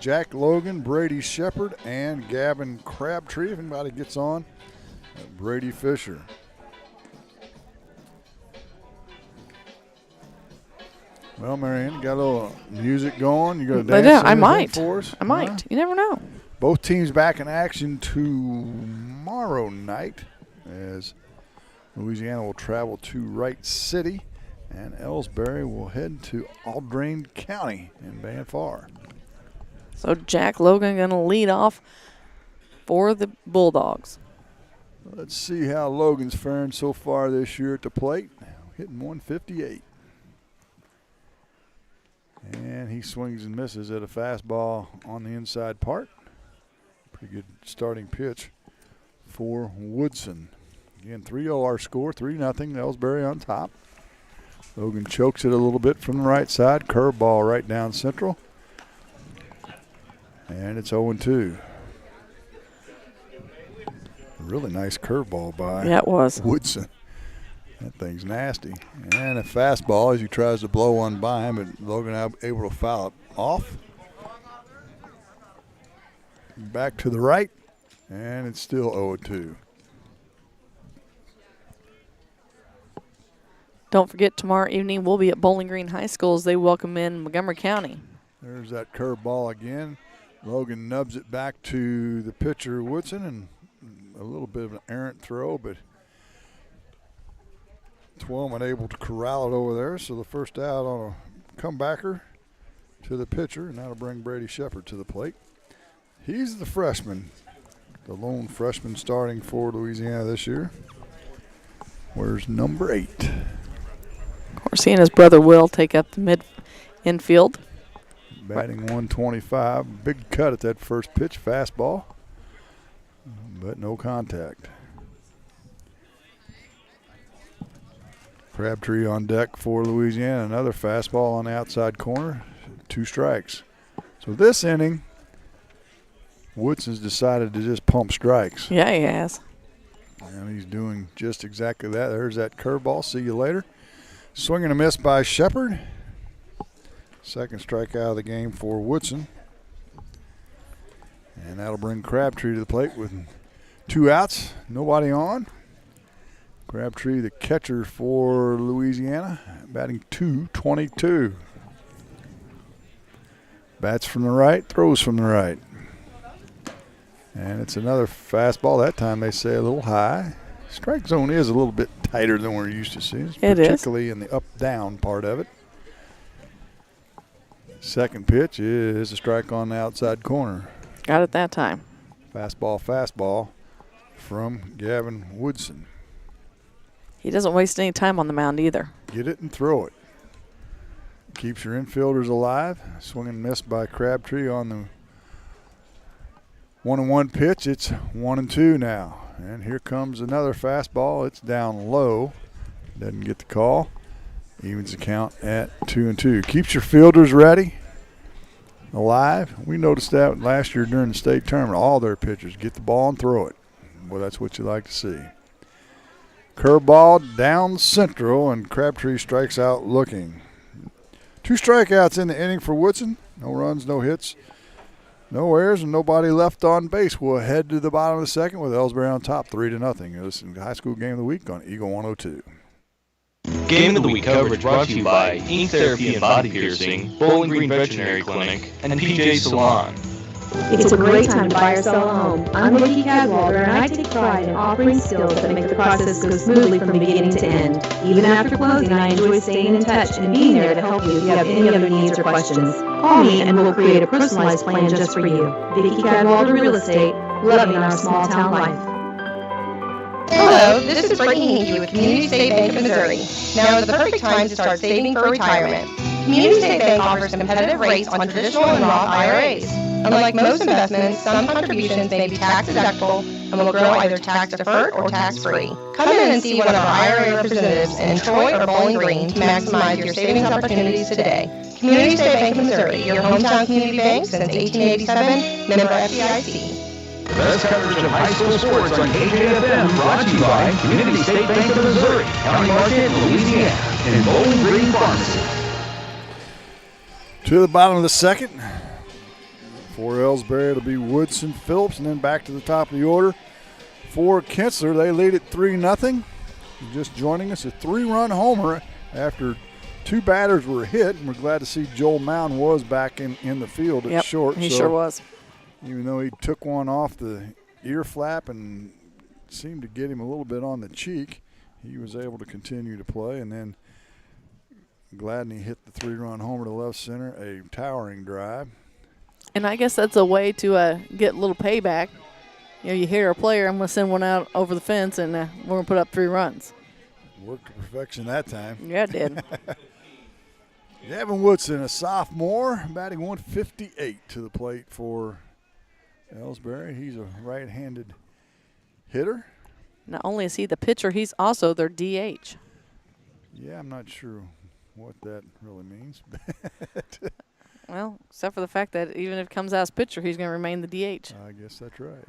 Jack Logan, Brady Shepherd, and Gavin Crabtree. If anybody gets on, Brady Fisher. Well, Marianne, you got a little music going. You got to dance I might. For us? I might. You never know. Both teams back in action tomorrow night as Louisiana will travel to Wright City and Elsberry will head to Audrain County in Banfar. So Jack Logan going to lead off for the Bulldogs. Let's see how Logan's faring so far this year at the plate. Hitting 158. And he swings and misses at a fastball on the inside part. Pretty good starting pitch for Woodson. Again, 3-0 our score, 3-0, Elsberry on top. Logan chokes it a little bit from the right side. Curveball right down central. And it's 0-2. A really nice curveball by Yeah, it was. Woodson. That thing's nasty. And a fastball as he tries to blow one by him, but Logan able to foul it off. Back to the right, and it's still 0-2. Don't forget, tomorrow evening we'll be at Bowling Green High School as they welcome in Montgomery County. There's that curveball again. Logan nubs it back to the pitcher, Woodson, and a little bit of an errant throw, but Twillman able to corral it over there. So the first out on a comebacker to the pitcher, and that'll bring Brady Shepherd to the plate. He's the freshman, the lone freshman starting for Louisiana this year. Where's number 8? Of course, he and his brother Will take up the infield. Batting 125. Big cut at that first pitch, fastball, but no contact. Crabtree on deck for Louisiana. Another fastball on the outside corner. 2 strikes. So this inning, Woodson's decided to just pump strikes. Yeah, he has. And he's doing just exactly that. There's that curveball. See you later. Swing and a miss by Shepherd. Second strikeout of the game for Woodson. And that'll bring Crabtree to the plate with 2 outs. Nobody on. Crabtree, the catcher for Louisiana, batting .222. Bats from the right, throws from the right. And it's another fastball. That time they say a little high. Strike zone is a little bit tighter than we're used to seeing, particularly in the up-down part of it. Second pitch is a strike on the outside corner. Got it that time. Fastball from Gavin Woodson. He doesn't waste any time on the mound either. Get it and throw it. Keeps your infielders alive. Swing and miss by Crabtree on the 1-1 pitch. It's 1-2 now. And here comes another fastball. It's down low. Doesn't get the call. Evens the count at 2-2. Keeps your fielders ready, alive. We noticed that last year during the state tournament. All their pitchers get the ball and throw it. Well, that's what you like to see. Curveball down central, and Crabtree strikes out looking. 2 strikeouts in the inning for Woodson. No runs, no hits, no errors, and nobody left on base. We'll head to the bottom of the second with Elsberry on top, 3-0. This is the high school game of the week on Eagle 102. Game of the Week coverage brought to you by Ink Therapy and Body Piercing, Bowling Green Veterinary Clinic, and PJ Salon. It's a great time to buy or sell a home. I'm Vicki Cadwalder, and I take pride in offering skills that make the process go smoothly from beginning to end. Even after closing, I enjoy staying in touch and being there to help you if you have any other needs or questions. Call me and we'll create a personalized plan just for you. Vicki Cadwalder Real Estate, loving our small town life. Hello, this is Brady Hinkie with Community State Bank of Missouri. Now is the perfect time to start saving for retirement. Community State Bank offers competitive rates on traditional and Roth IRAs. Unlike most investments, some contributions may be tax deductible and will grow either tax deferred or tax free. Come in and see one of our IRA representatives in Troy or Bowling Green to maximize your savings opportunities today. Community State Bank of Missouri, your hometown community bank since 1887, member FDIC. The best coverage of high school sports on KJFM, brought to you by Community State Bank of Missouri, County Market, Louisiana, and Bowling Green Pharmacy. To the bottom of the second. For Elsberry, it'll be Woodson, Phillips, and then back to the top of the order. For Kinsler, they lead at 3-0. Just joining us, a 3-run homer after two batters were hit, and we're glad to see Joel Mound was back in the field at short. He sure was. Even though he took one off the ear flap and seemed to get him a little bit on the cheek, he was able to continue to play. And then Gladney hit the 3-run homer to left center, a towering drive. And I guess that's a way to get a little payback. You know, you hear a player, I'm going to send one out over the fence, and we're going to put up 3 runs. Worked to perfection that time. Yeah, it did. Gavin Woodson, a sophomore, batting 158 to the plate for Elsberry. He's a right-handed hitter. Not only is he the pitcher, he's also their DH. Yeah, I'm not sure what that really means. Well, except for the fact that even if it comes out as pitcher, he's going to remain the DH. I guess that's right.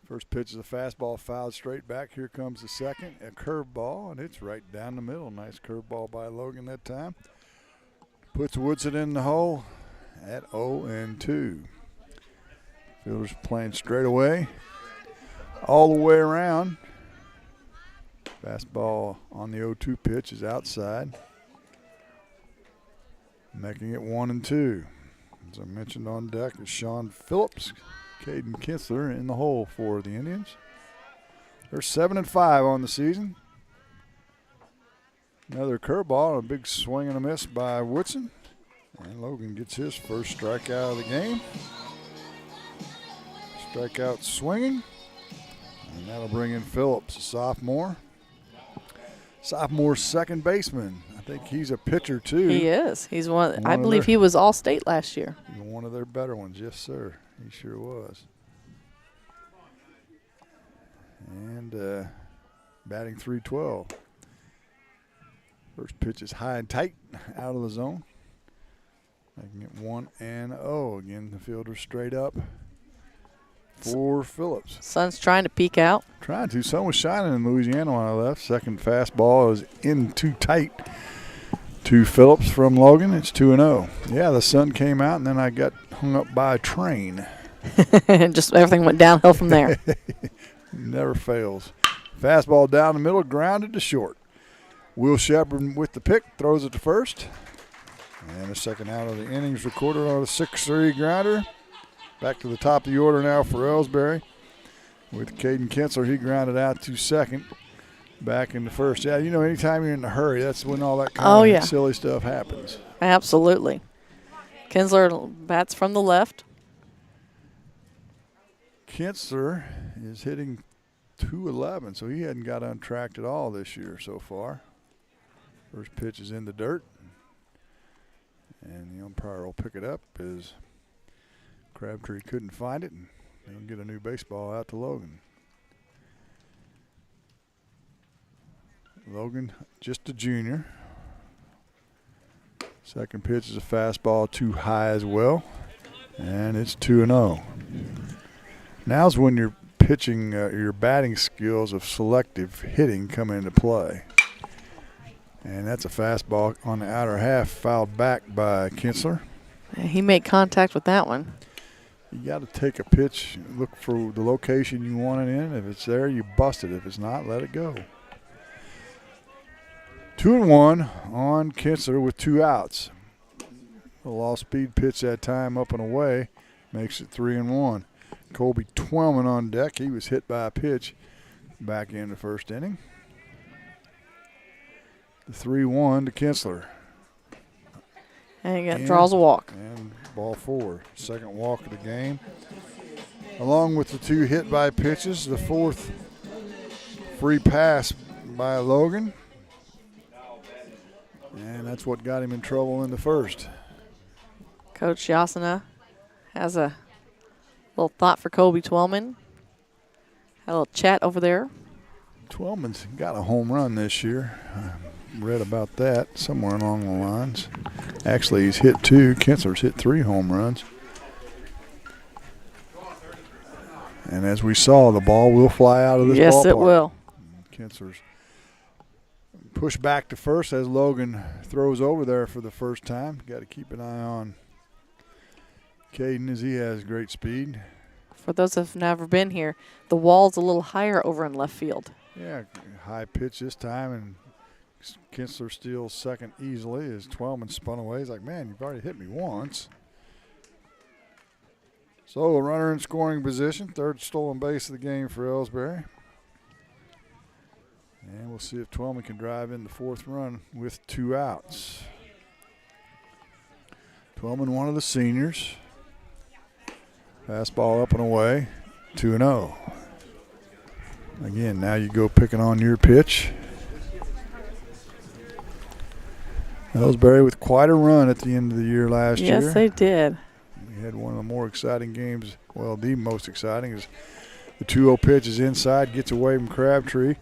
First pitch is a fastball fouled straight back. Here comes the second, a curveball, and it's right down the middle. Nice curveball by Logan that time. Puts Woodson in the hole at 0-2. Fielders playing straight away, all the way around. Fastball on the 0-2 pitch is outside, making it 1-2. As I mentioned, on deck is Sean Phillips, Caden Kinsler in the hole for the Indians. They're 7-5 on the season. Another curveball, a big swing and a miss by Woodson. And Logan gets his first strikeout of the game. Strikeout swinging. And that'll bring in Phillips, a sophomore. Sophomore second baseman. I think he's a pitcher too. He is. He's one I believe he was All-State last year. One of their better ones, yes, sir. He sure was. And batting .312. First pitch is high and tight, out of the zone. Making it 1-0. Again, the fielder straight up for Phillips. Sun's trying to peek out. Trying to. Sun was shining in Louisiana when I left. Second fastball is in too tight to Phillips from Logan. It's 2-0. Yeah, the sun came out, and then I got hung up by a train. Just everything went downhill from there. Never fails. Fastball down the middle, grounded to short. Will Shepherd with the pick, throws it to first. And the second out of the innings recorded on a 6-3 grounder. Back to the top of the order now for Elsberry. With Caden Kinsler, he grounded out to second. Back into first. Yeah, you know, anytime you're in a hurry, that's when all that kind of silly stuff happens. Absolutely. Kinsler bats from the left. Kinsler is hitting .211, so he hadn't got untracked at all this year so far. First pitch is in the dirt. And the umpire will pick it up as Crabtree couldn't find it, and they'll get a new baseball out to Logan. Logan, just a junior. Second pitch is a fastball too high as well, and it's 2-0. Now's when your pitching, your batting skills of selective hitting come into play. And that's a fastball on the outer half, fouled back by Kinsler. Yeah, he made contact with that one. You got to take a pitch, look for the location you want it in. If it's there, you bust it. If it's not, let it go. 2-1 on Kinsler with 2 outs. A off-speed pitch that time up and away makes it 3-1. Colby Twellman on deck. He was hit by a pitch back in the first inning. The 3-1 to Kinsler. And he draws a walk. And ball 4. Second walk of the game. Along with the 2 hit by pitches, the 4th free pass by Logan. And that's what got him in trouble in the first. Coach Yasina has a little thought for Colby Twellman. Had a little chat over there. Twellman's got a home run this year. I read about that somewhere along the lines. Actually, he's hit 2. Kinsler's hit 3 home runs. And as we saw, the ball will fly out of this ballpark. Yes, it will. Kinsler's push back to first as Logan throws over there for the first time. Got to keep an eye on Caden as he has great speed. For those that have never been here, the wall's a little higher over in left field. Yeah, high pitch this time, and Kinsler steals second easily as Twellman spun away. He's like, man, you've already hit me once. So a runner in scoring position, 3rd stolen base of the game for Elsberry. And we'll see if Twellman can drive in the 4th run with 2 outs. Twellman, one of the seniors. Fastball up and away, 2-0. Again, now you go picking on your pitch. Elsberry with quite a run at the end of the year last year. Yes, they did. We had one of the more exciting games. Well, the most exciting is the 2-0 pitch is inside, gets away from Crabtree.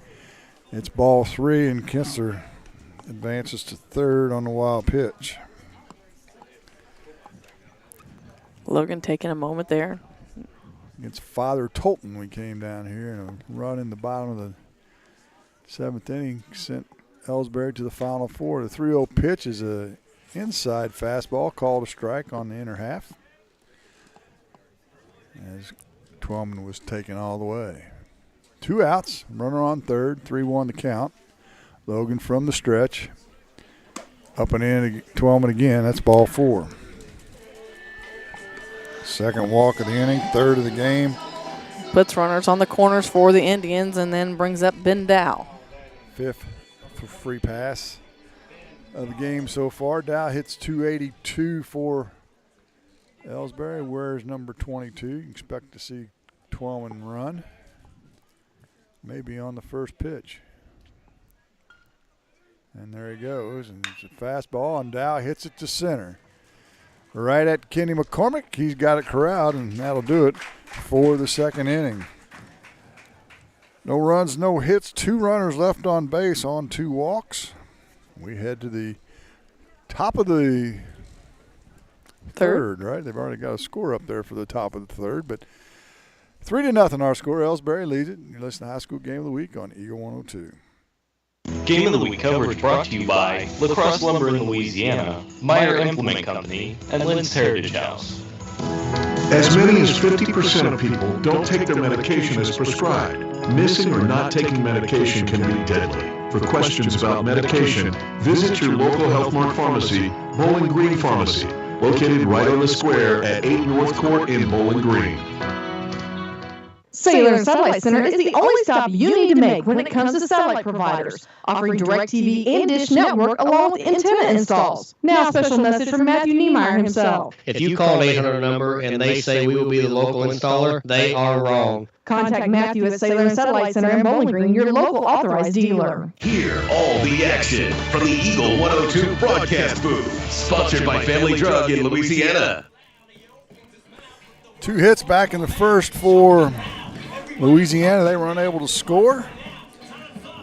It's ball 3, and Kinsler advances to 3rd on the wild pitch. Logan taking a moment there. Against Father Tolton, we came down here, and a run in the bottom of the 7th inning sent Elsberry to the Final 4. The 3-0 pitch is a inside fastball called a strike on the inner half, as Twellman was taken all the way. 2 outs, runner on 3rd, 3-1 the count. Logan from the stretch. Up and in, Twellman again, that's ball 4. Second walk of the inning, 3rd of the game. Puts runners on the corners for the Indians and then brings up Ben Dow. 5th free pass of the game so far. Dow hits 282 for Elsberry. Where's number 22? You can expect to see Twellman run. Maybe on the first pitch. And there he goes. And it's a fastball, and Dow hits it to center. Right at Kenny McCormick. He's got it corralled, and that'll do it for the 2nd inning. No runs, no hits, 2 runners left on base on 2 walks. We head to the top of the third, right? They've already got a score up there for the top of the 3rd, but 3-0 our score. Elsberry leads it. You listen to High School Game of the Week on Eagle 102. Game of the Week coverage brought to you by Lacrosse Lumber in Louisiana, Meyer Implement Company, and Lynn's Heritage House. As many as 50% of people don't take their medication as prescribed. Missing or not taking medication can be deadly. For questions about medication, visit your local Health Mart pharmacy, Bowling Green Pharmacy, located right on the square at 8 North Court in Bowling Green. Sailor and Satellite Center is the only stop you need to make when it comes to satellite providers, offering DirecTV and Dish Network along with antenna installs. Now a special message from Matthew Niemeyer himself. If you call an 800 number and they say we will be the local installer, they are wrong. Contact Matthew at Sailor and Satellite Center in Bowling Green, your local authorized dealer. Hear all the action from the Eagle 102 broadcast booth. Sponsored by Family Drug in Louisiana. 2 hits back in the first for Louisiana. They were unable to score.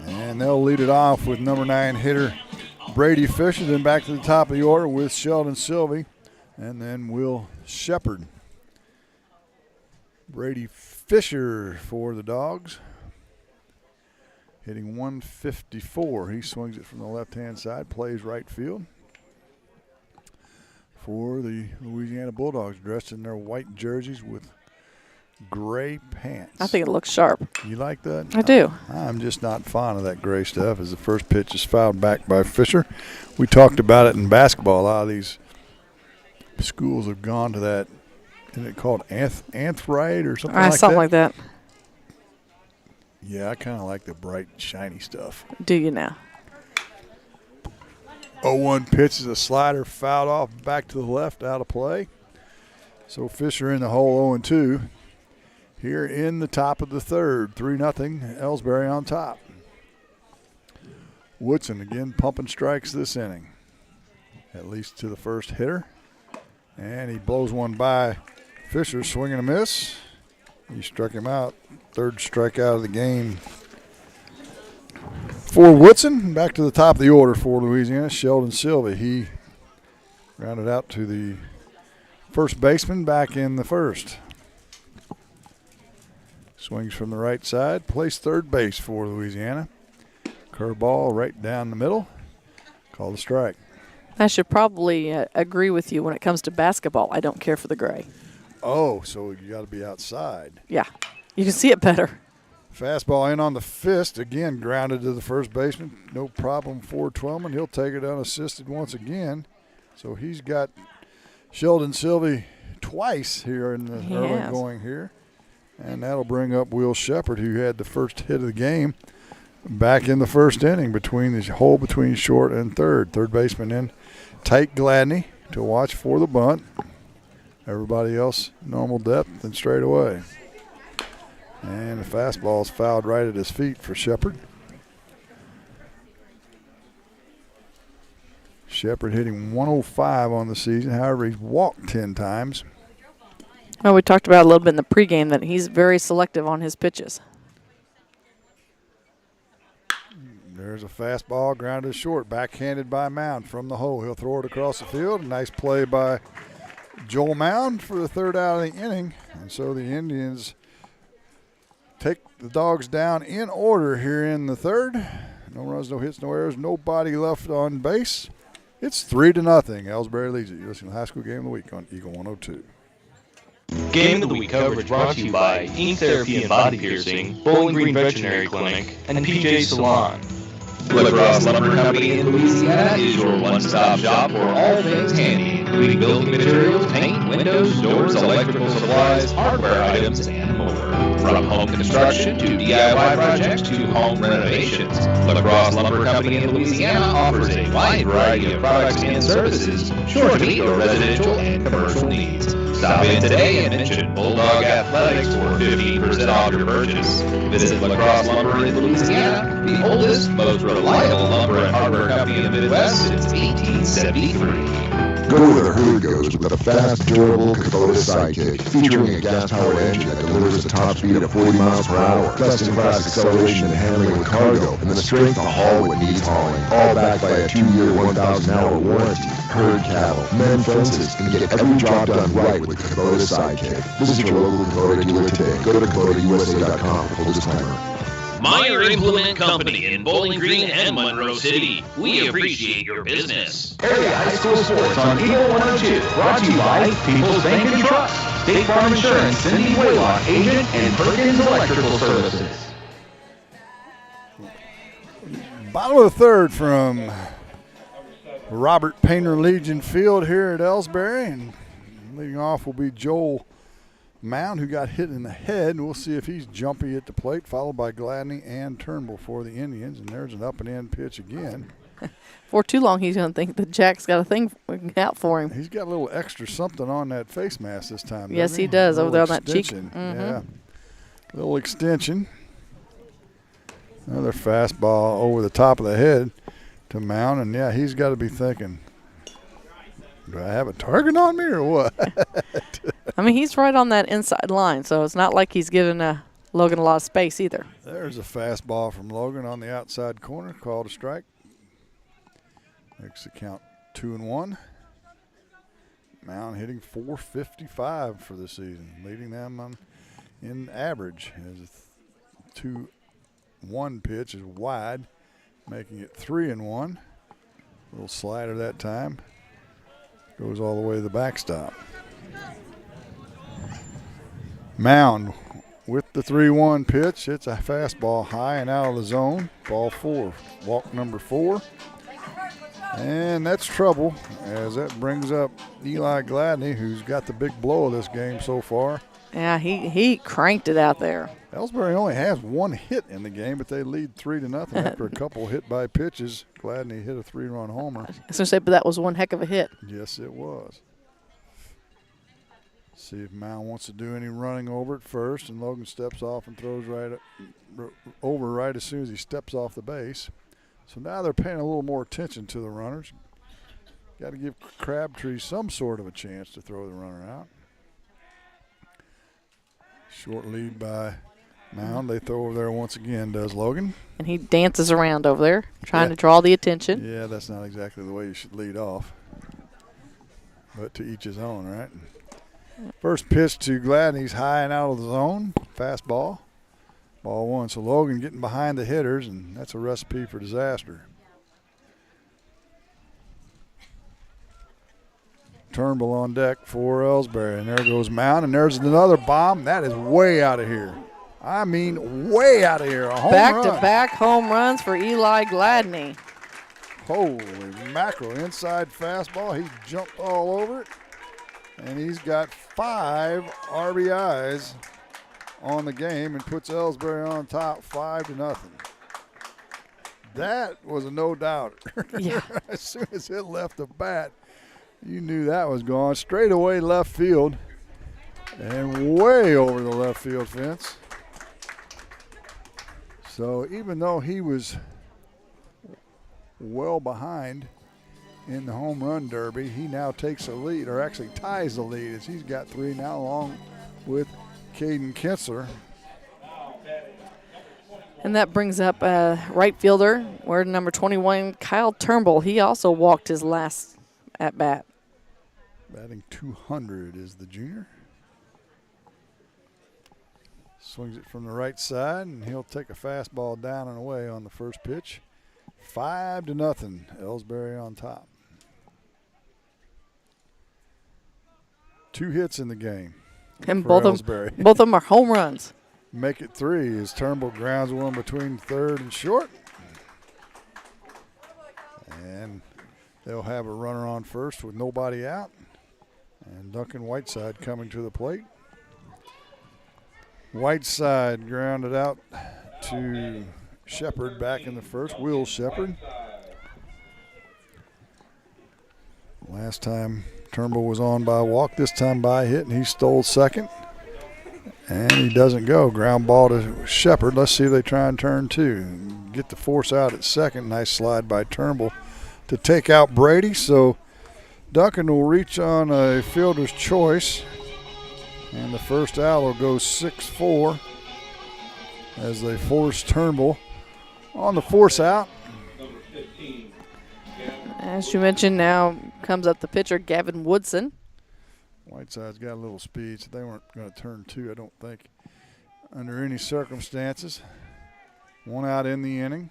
And they'll lead it off with number 9 hitter Brady Fisher. Then back to the top of the order with Sheldon Sylvie. And then Will Shepherd. Brady Fisher for the Dogs. Hitting 154. He swings it from the left-hand side, plays right field. For the Louisiana Bulldogs, dressed in their white jerseys with gray pants. I think it looks sharp. You like that? I do. I'm just not fond of that gray stuff. As the first pitch is fouled back by Fisher. We talked about it in basketball. A lot of these schools have gone to that. Isn't it called anthrite or something like that? Something like that. Yeah, I kind of like the bright, shiny stuff. Do you now? 0-1 pitch is a slider fouled off back to the left, out of play. So Fisher in the hole 0-2. Here in the top of the third, 3-0, Elsberry on top. Woodson again pumping strikes this inning, at least to the first hitter. And he blows one by Fisher, swing and a miss. He struck him out. Third strikeout of the game for Woodson. Back to the top of the order for Louisiana, Sheldon Silva. He grounded out to the first baseman back in the first. Swings from the right side, plays third base for Louisiana. Curveball right down the middle. Called a strike. I should probably agree with you when it comes to basketball. I don't care for the gray. Oh, so you got to be outside. Yeah, you can see it better. Fastball in on the fist. Again, grounded to the first baseman. No problem for Twellman. He'll take it unassisted once again. So he's got Sheldon Sylvie twice here in the early going here. And that'll bring up Will Shepherd, who had the first hit of the game, back in the first inning between the hole between short and third. Third baseman in, Tight Gladney to watch for the bunt. Everybody else normal depth and straight away. And the fastball's fouled right at his feet for Shepherd. Shepherd hitting 105 on the season. However, he's walked 10 times. Well, we talked about a little bit in the pregame that he's very selective on his pitches. There's a fastball grounded short, backhanded by Mound from the hole. He'll throw it across the field. A nice play by Joel Mound for the third out of the inning. And so the Indians take the Dogs down in order here in the third. No runs, no hits, no errors, nobody left on base. It's 3-0. Elsberry leads it. You're listening to the High School Game of the Week on Eagle 102. Game of the Week coverage brought to you by Ink Therapy and Body Piercing, Bowling Green Veterinary Clinic, and PJ Salon. Lacrosse Lumber Company in Louisiana is your one-stop shop for all things handy, including building materials, paint, windows, doors, electrical supplies, hardware items, and more. From home construction to DIY projects to home renovations, Lacrosse Lumber Company in Louisiana offers a wide variety of products and services sure to meet your residential and commercial needs. Stop in today and mention Bulldog Athletics for 15% off your purchase. Visit Lacrosse Lumber in Louisiana, the oldest, most reliable lumber and hardware company in the Midwest since 1873. Go where the herd goes with the fast, durable Kubota Sidekick, featuring a gas-powered engine that delivers a top speed of 40 miles per hour, best-in-class acceleration and handling with cargo, and the strength to haul what needs hauling, all backed by a 2-year, 1,000-hour warranty. Herd cattle, men fences, and get every job done right with the Kubota Sidekick. Visit your local Kubota dealer today. Go to KubotaUSA.com for full disclaimer. Meyer Implement Company in Bowling Green and Monroe City. We appreciate your business. Area High School Sports on Eagle 102. Brought to you by People's Bank and Trust, State Farm Insurance, Cindy Blaylock, agent, and Perkins Electrical Services. Bottom of the third from Robert Painter Legion Field here at Elsberry. And leading off will be Joel Mound, who got hit in the head. We'll see if he's jumpy at the plate, followed by Gladney and Turnbull for the Indians. And there's an up and in pitch again. For too long, he's going to think that Jack's got a thing out for him. He's got a little extra something on that face mask this time. Yes, he does, over there on that cheek. Yeah, little extension. Another fastball over the top of the head to Mound. And, yeah, he's got to be thinking, do I have a target on me or what? I mean, he's right on that inside line, so it's not like he's giving Logan a lot of space either. There's a fastball from Logan on the outside corner, called a strike. Makes the count 2-1. Mound hitting .455 for the season, leading them in average. His 2-1 pitch is wide, making it 3-1. Little slider that time. Goes all the way to the backstop. Mound with the 3-1 pitch. It's a fastball high and out of the zone. Ball 4, walk number 4. And that's trouble, as that brings up Eli Gladney, who's got the big blow of this game so far. Yeah, he cranked it out there. Elsberry only has 1 hit in the game, but they lead 3-0 after a couple hit by pitches. Gladney hit a 3-run homer. I was going to say, but that was one heck of a hit. Yes, it was. See if Mound wants to do any running over at first, and Logan steps off and throws over right as soon as he steps off the base. So now they're paying a little more attention to the runners. Got to give Crabtree some sort of a chance to throw the runner out. Short lead by Mound. They throw over there once again, does Logan. And he dances around over there, trying to draw the attention. Yeah, that's not exactly the way you should lead off. But to each his own, right? First pitch to Gladney's high and out of the zone. Fastball. Ball 1. So Logan getting behind the hitters, and that's a recipe for disaster. Turnbull on deck for Elsberry, and there goes Mound, and there's another bomb. That is way out of here. I mean, way out of here. A home run. Back-to-back home runs for Eli Gladney. Holy mackerel. Inside fastball. He jumped all over it, and he's got 5 RBIs on the game and puts Elsberry on top 5-0. That was a no-doubter. Yeah. As soon as it left the bat, you knew that was gone. Straight away left field and way over the left field fence. So even though he was well behind in the home run derby, he now takes the lead, or actually ties the lead, as he's got 3 now, along with Caden Kinsler. And that brings up right fielder, where number 21, Kyle Turnbull. He also walked his last at bat. Batting 200 is the junior. Swings it from the right side, and he'll take a fastball down and away on the first pitch. 5-0, Elsberry on top. 2 hits in the game. And both of them are home runs. Make it 3 as Turnbull grounds one between third and short. And they'll have a runner on first with nobody out. And Duncan Whiteside coming to the plate. Whiteside grounded out to Shepherd back in the first. Will Shepherd. Last time Turnbull was on by a walk, this time by a hit, and he stole second. And he doesn't go. Ground ball to Shepherd. Let's see if they try and turn 2. Get the force out at second. Nice slide by Turnbull to take out Brady. So Duncan will reach on a fielder's choice. And the first out will go 6-4 as they force Turnbull on the force out. As you mentioned, now comes up the pitcher, Gavin Woodson. Whiteside's got a little speed, so they weren't going to turn 2, I don't think, under any circumstances. 1 out in the inning.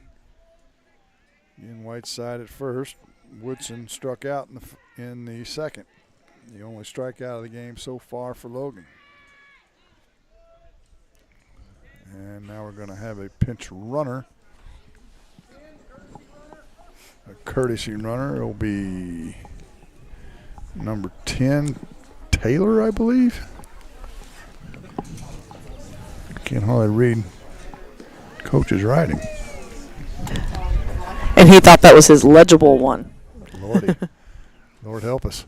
Again, Whiteside at first. Woodson struck out in the second. The only strikeout of the game so far for Logan. And now we're going to have a pinch runner. A courtesy runner. It'll be number 10, Taylor, I believe. Can't hardly read Coach's writing. And he thought that was his legible one. Lordy. Lord help us.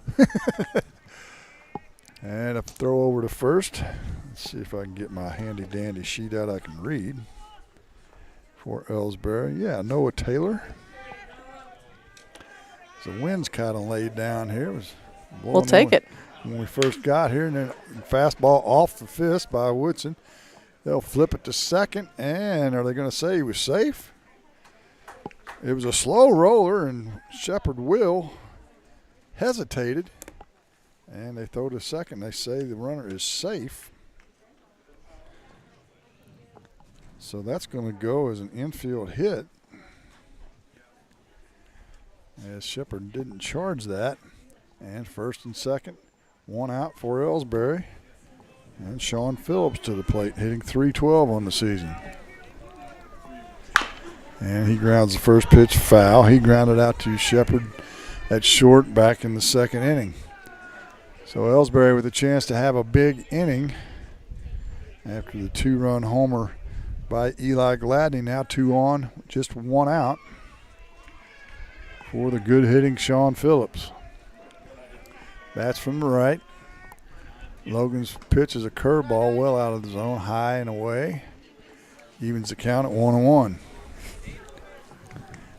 And a throw over to first. Let's see if I can get my handy-dandy sheet out I can read for Elsberry. Yeah, Noah Taylor. The wind's kind of laid down here. We'll take it. When we first got here, and then fastball off the fist by Woodson. They'll flip it to second, and are they going to say he was safe? It was a slow roller, and Shepherd Will hesitated, and they throw to second. They say the runner is safe. So that's going to go as an infield hit, as Shepherd didn't charge that. And first and second, 1 out for Elsberry. And Sean Phillips to the plate, hitting .312 on the season. And he grounds the first pitch foul. He grounded out to Shepherd at short back in the second inning. So Elsberry with a chance to have a big inning after the 2-run homer by Eli Gladney. Now 2 on, just 1 out for the good hitting Sean Phillips. Bats from the right. Logan's pitch is a curveball well out of the zone, high and away. Evens the count at 1-1.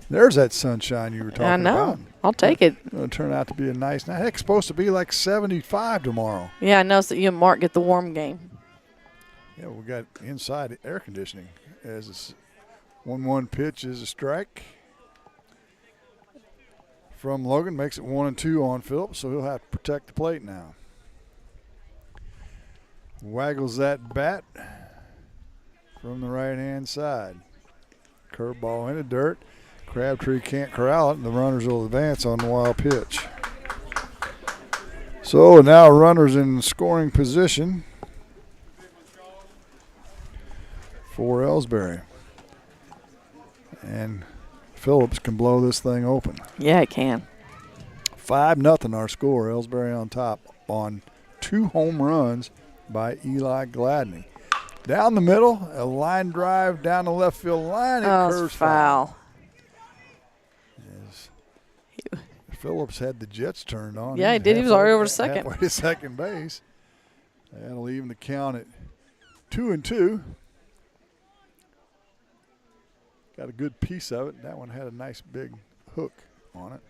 There's that sunshine you were talking about. I know. I'll take it. It'll turn out to be a nice night. Heck, it's supposed to be like 75 tomorrow. Yeah, I noticed that you and Mark get the warm game. Yeah, we got inside air conditioning. As this 1-1 pitch is a strike from Logan, makes it 1-2 on Phillips, so he'll have to protect the plate now. Waggles that bat from the right-hand side. Curveball in the dirt. Crabtree can't corral it, and the runners will advance on the wild pitch. So now runners in scoring position for Elsberry. And Phillips can blow this thing open. Yeah, it can. 5-0 our score. Elsberry on top on 2 home runs by Eli Gladney. Down the middle, a line drive down the left field line. It curves foul. Phillips had the Jets turned on. Yeah, he did. He was already over to second. Halfway to second base. That'll even the count at 2-2. Got a good piece of it. That one had a nice big hook on it.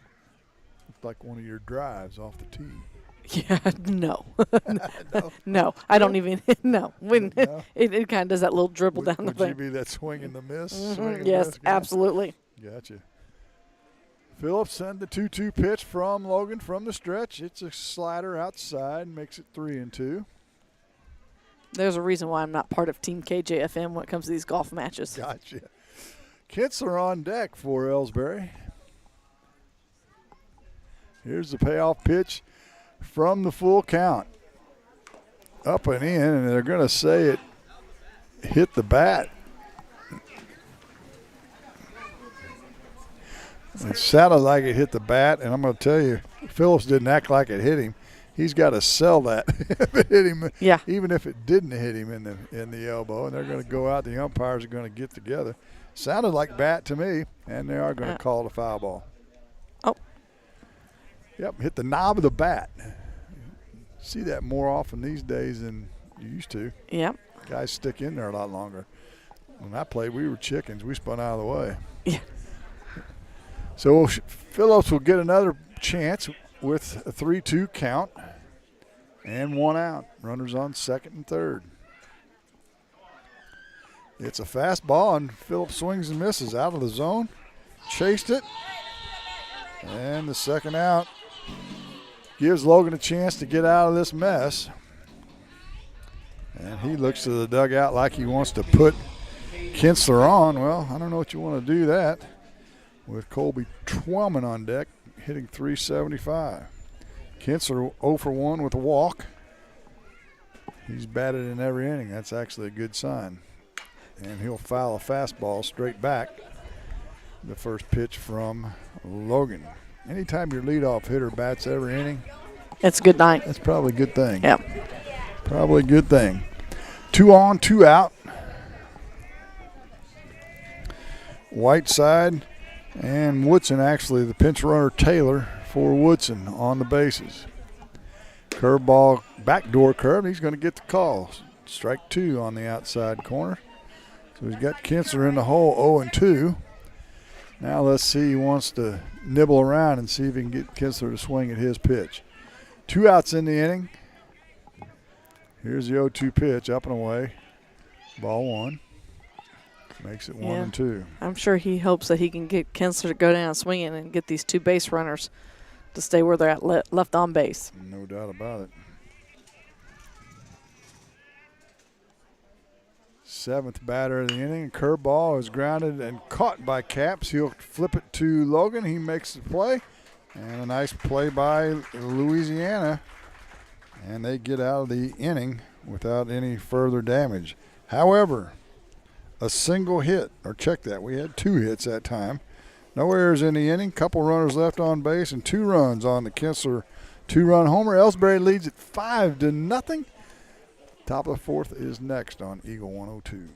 Looked like one of your drives off the tee. Yeah, no. No, I don't even, no. When No? It kind of does that little dribble down the Would you bank. be that swing and the miss? Mhm, Swing and yes, miss guy? absolutely. Gotcha. Phillips sent the 2-2 pitch from Logan from the stretch. It's a slider outside, makes it 3-2. There's a reason why I'm not part of Team KJFM when it comes to these golf matches. Gotcha. Kinsler on deck for Elsberry. Here's the payoff pitch from the full count. Up and in, and they're going to say it hit the bat. It sounded like it hit the bat, and I'm going to tell you, Phillips didn't act like it hit him. He's got to sell that if it hit him. Yeah. Even if it didn't hit him in the elbow, and they're going to go out. The umpires are going to get together. Sounded like bat to me, and they are going to call the foul ball. Oh. Yep, hit the knob of the bat. See that more often these days than you used to. Yep. Guys stick in there a lot longer. When I played, we were chickens. We spun out of the way. Yeah. So Phillips will get another chance with a 3-2 count and 1 out. Runners on second and third. It's a fastball, and Phillips swings and misses out of the zone. Chased it. And the second out gives Logan a chance to get out of this mess. And he looks to the dugout like he wants to put Kinsler on. Well, I don't know what you want to do that with Colby Twellman on deck, hitting .375. Kinsler 0 for 1 with a walk. He's batted in every inning. That's actually a good sign. And he'll foul a fastball straight back. The first pitch from Logan. Anytime your leadoff hitter bats every inning, it's a good night. That's probably a good thing. Yep. Probably a good thing. 2 on, 2 out. Whiteside and Woodson, actually the pinch runner Taylor for Woodson on the bases. Curveball, backdoor curve. He's going to get the call. Strike 2 on the outside corner. So he's got Kinsler in the hole, 0-2. Now let's see, he wants to nibble around and see if he can get Kinsler to swing at his pitch. 2 outs in the inning. Here's the 0-2 pitch, up and away. Ball 1. Makes it 1-2. I'm sure he hopes that he can get Kinsler to go down swinging and get these 2 base runners to stay where they're at, left on base. No doubt about it. 7th batter of the inning. Curveball is grounded and caught by Caps. He'll flip it to Logan. He makes the play. And a nice play by Louisiana. And they get out of the inning without any further damage. However, a single hit, or check that, we had 2 hits that time. No errors in the inning, couple runners left on base, and 2 runs on the Kinsler 2-run homer. Elsberry leads at 5-0. Top of the 4th is next on Eagle 102.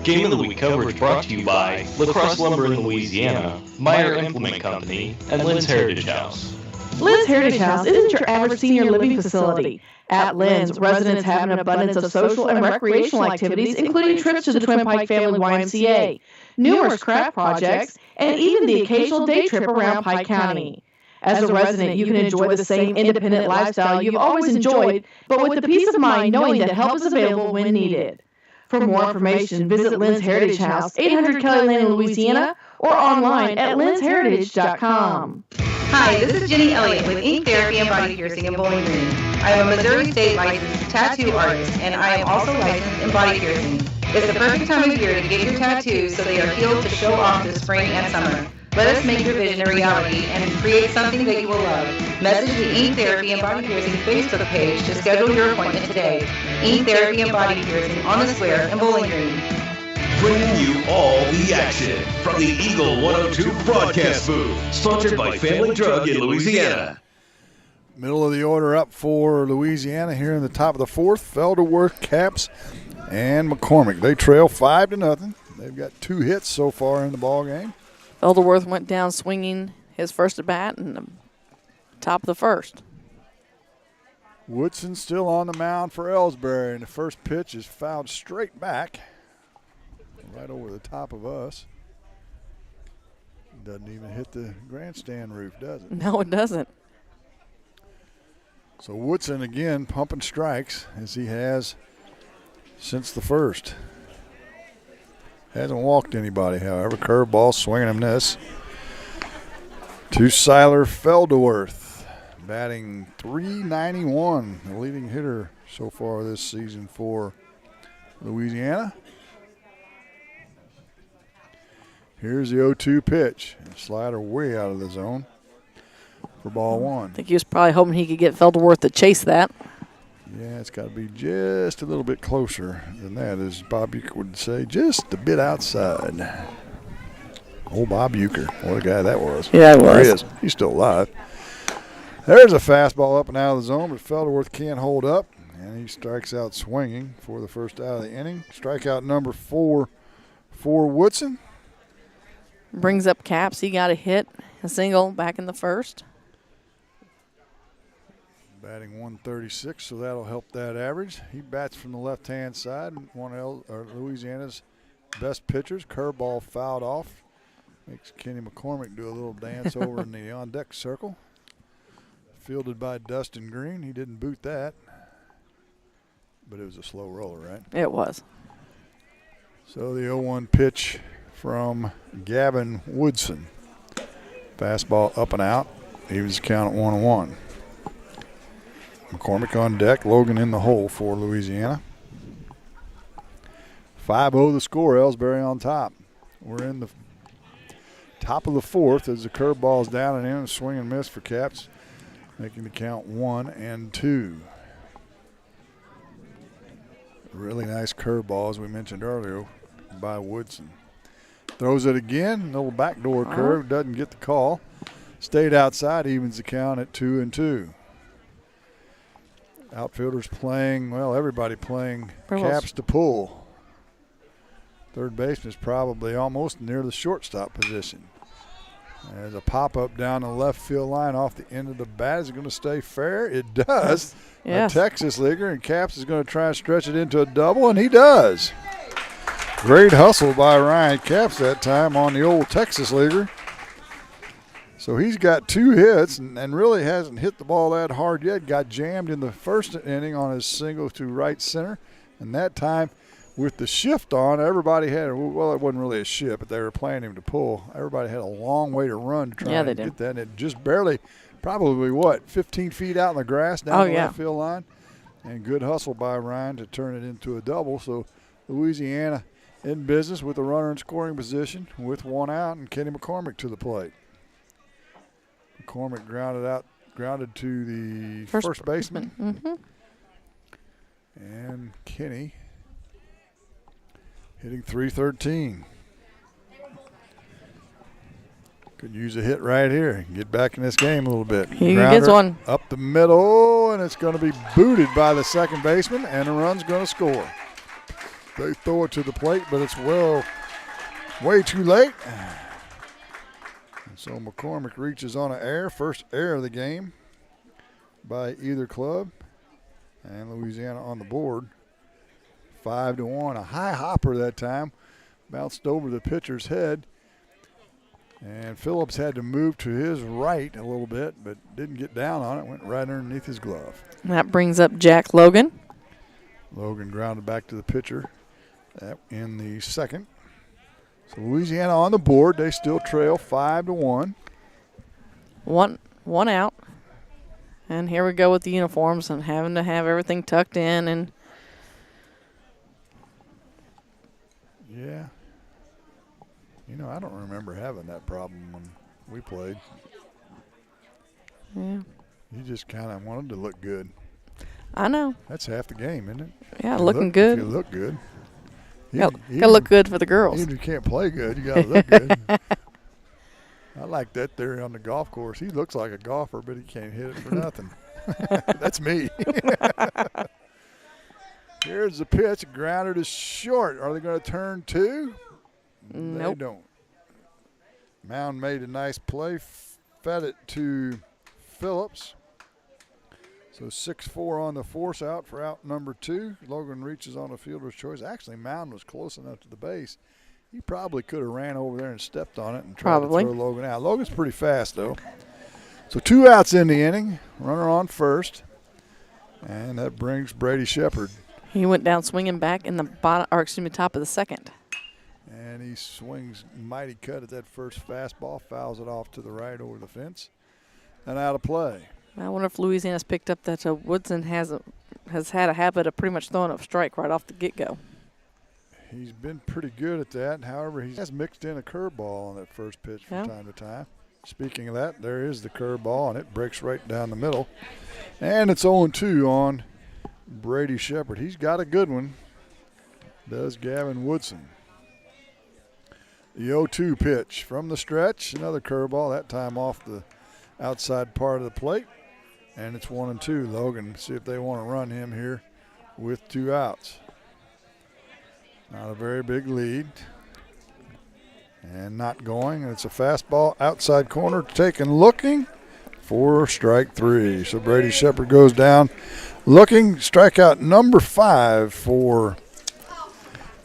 Game of the Week coverage brought to you by Lacrosse Lumber in Louisiana, Meyer Implement Company, and Lynn's Heritage House. Lynn's Heritage House isn't your average senior living facility. At Lynn's, residents have an abundance of social and recreational activities, including trips to the Twin Pike Family YMCA, numerous craft projects, and even the occasional day trip around Pike County. As a resident, you can enjoy the same independent lifestyle you've always enjoyed, but with the peace of mind knowing that help is available when needed. For more information, visit Lynn's Heritage House, 800 Kelly Lane in Louisiana, or online at lynsheritage.com. Hi, this is Jenny Elliott with Ink Therapy and Body Piercing in Bowling Green. I am a Missouri State licensed tattoo artist, and I am also licensed in body piercing. It's the perfect time of year to get your tattoos so they are healed to show off this spring and summer. Let us make your vision a reality and create something that you will love. Message the Ink Therapy and Body Piercing Facebook page to schedule your appointment today. Ink Therapy and Body Piercing on the Square in Bowling Green. Bringing you all the action from the Eagle 102 broadcast booth, sponsored by Family Drug in Louisiana. Middle of the order up for Louisiana here in the top of the 4th. Felderworth, Caps, and McCormick. They trail 5-0. They've got 2 hits so far in the ball game. Felderworth went down swinging his first at bat in the top of the 1st. Woodson still on the mound for Elsberry, and the first pitch is fouled straight back, right over the top of us. Doesn't even hit the grandstand roof, does it? No, it doesn't. So Woodson again pumping strikes as he has since the 1st. Hasn't walked anybody, however. Curveball swinging and miss. To Siler Felderworth, batting .391, the leading hitter so far this season for Louisiana. Here's the 0-2 pitch. Slider way out of the zone for ball 1. I think he was probably hoping he could get Felderworth to chase that. Yeah, it's got to be just a little bit closer than that, as Bob Euchre would say, just a bit outside. Old Bob Euchre, what a guy that was. Yeah, it was. There he is. He's still alive. There's a fastball up and out of the zone, but Felderworth can't hold up, and he strikes out swinging for the first out of the inning. Strikeout number 4 for Woodson. Brings up Caps. He got a hit, a single back in the 1st. Batting .136, so that'll help that average. He bats from the left-hand side, one of Louisiana's best pitchers. Curveball fouled off. Makes Kenny McCormick do a little dance over in the on-deck circle. Fielded by Dustin Green. He didn't boot that, but it was a slow roller, right? It was. So the 0-1 pitch from Gavin Woodson. Fastball up and out. Evens count at 1-1. McCormick on deck, Logan in the hole for Louisiana. 5-0 the score, Elsberry on top. We're in the top of the 4th as the curveball's down and in, a swing and miss for Caps, making the count 1-2. Really nice curveball, as we mentioned earlier, by Woodson. Throws it again, little backdoor curve, doesn't get the call. Stayed outside, evens the count at 2-2. Outfielders playing, well, everybody playing Caps to pull. Third baseman is probably almost near the shortstop position. There's a pop-up down the left field line off the end of the bat. Is it going to stay fair? It does. Yes. A Texas leaguer, and Caps is going to try and stretch it into a double, and he does. Great hustle by Ryan Caps that time on the old Texas leaguer. So he's got 2 hits and really hasn't hit the ball that hard yet. Got jammed in the 1st inning on his single to right center. And that time with the shift on, everybody had, well, it wasn't really a shift, but they were playing him to pull. Everybody had a long way to run to try and get that. And it just barely, probably 15 feet out in the grass down the left field line. And good hustle by Ryan to turn it into a double. So Louisiana in business with a runner in scoring position with 1 out, and Kenny McCormick to the plate. McCormick grounded to the first baseman. Mm-hmm. And Kenny hitting .313. Could use a hit right here. Get back in this game a little bit. He gets one. Up the middle, and it's going to be booted by the second baseman, and the run's going to score. They throw it to the plate, but it's way too late. And so McCormick reaches on an error, first error of the game by either club. And Louisiana on the board, 5-1. A high hopper that time, bounced over the pitcher's head. And Phillips had to move to his right a little bit, but didn't get down on it. Went right underneath his glove. That brings up Jack Logan. Logan grounded back to the pitcher in the second. So Louisiana on the board. They still trail 5-1. One out. And here we go with the uniforms and having to have everything tucked in. And yeah. You know, I don't remember having that problem when we played. Yeah. You just kind of wanted to look good. I know. That's half the game, isn't it? Yeah, looking good. You look good. Got to look good for the girls. Even if you can't play good, you got to look good. I like that theory on the golf course. He looks like a golfer, but he can't hit it for nothing. That's me. Here's the pitch. Grounded is short. Are they going to turn two? Nope. They don't. Mound made a nice play, fed it to Phillips. So 6-4 on the force out for out number 2. Logan reaches on a fielder's choice. Actually, Mound was close enough to the base. He probably could have ran over there and stepped on it and tried to throw Logan out. Logan's pretty fast, though. So 2 outs in the inning. Runner on first. And that brings Brady Shepherd. He went down swinging back in the top of the second. And he swings mighty cut at that first fastball, fouls it off to the right over the fence, and out of play. I wonder if Louisiana's picked up that Woodson has had a habit of pretty much throwing a strike right off the get-go. He's been pretty good at that. However, he has mixed in a curveball on that first pitch from time to time. Speaking of that, there is the curveball, and it breaks right down the middle. And it's 0-2 on Brady Shepherd. He's got a good one, does Gavin Woodson. The 0-2 pitch from the stretch, another curveball, that time off the outside part of the plate. And it's 1-2. Logan, see if they want to run him here with 2 outs. Not a very big lead. And not going. It's a fastball outside corner, taken looking for strike 3. So Brady Shepherd goes down looking. Strikeout number 5 for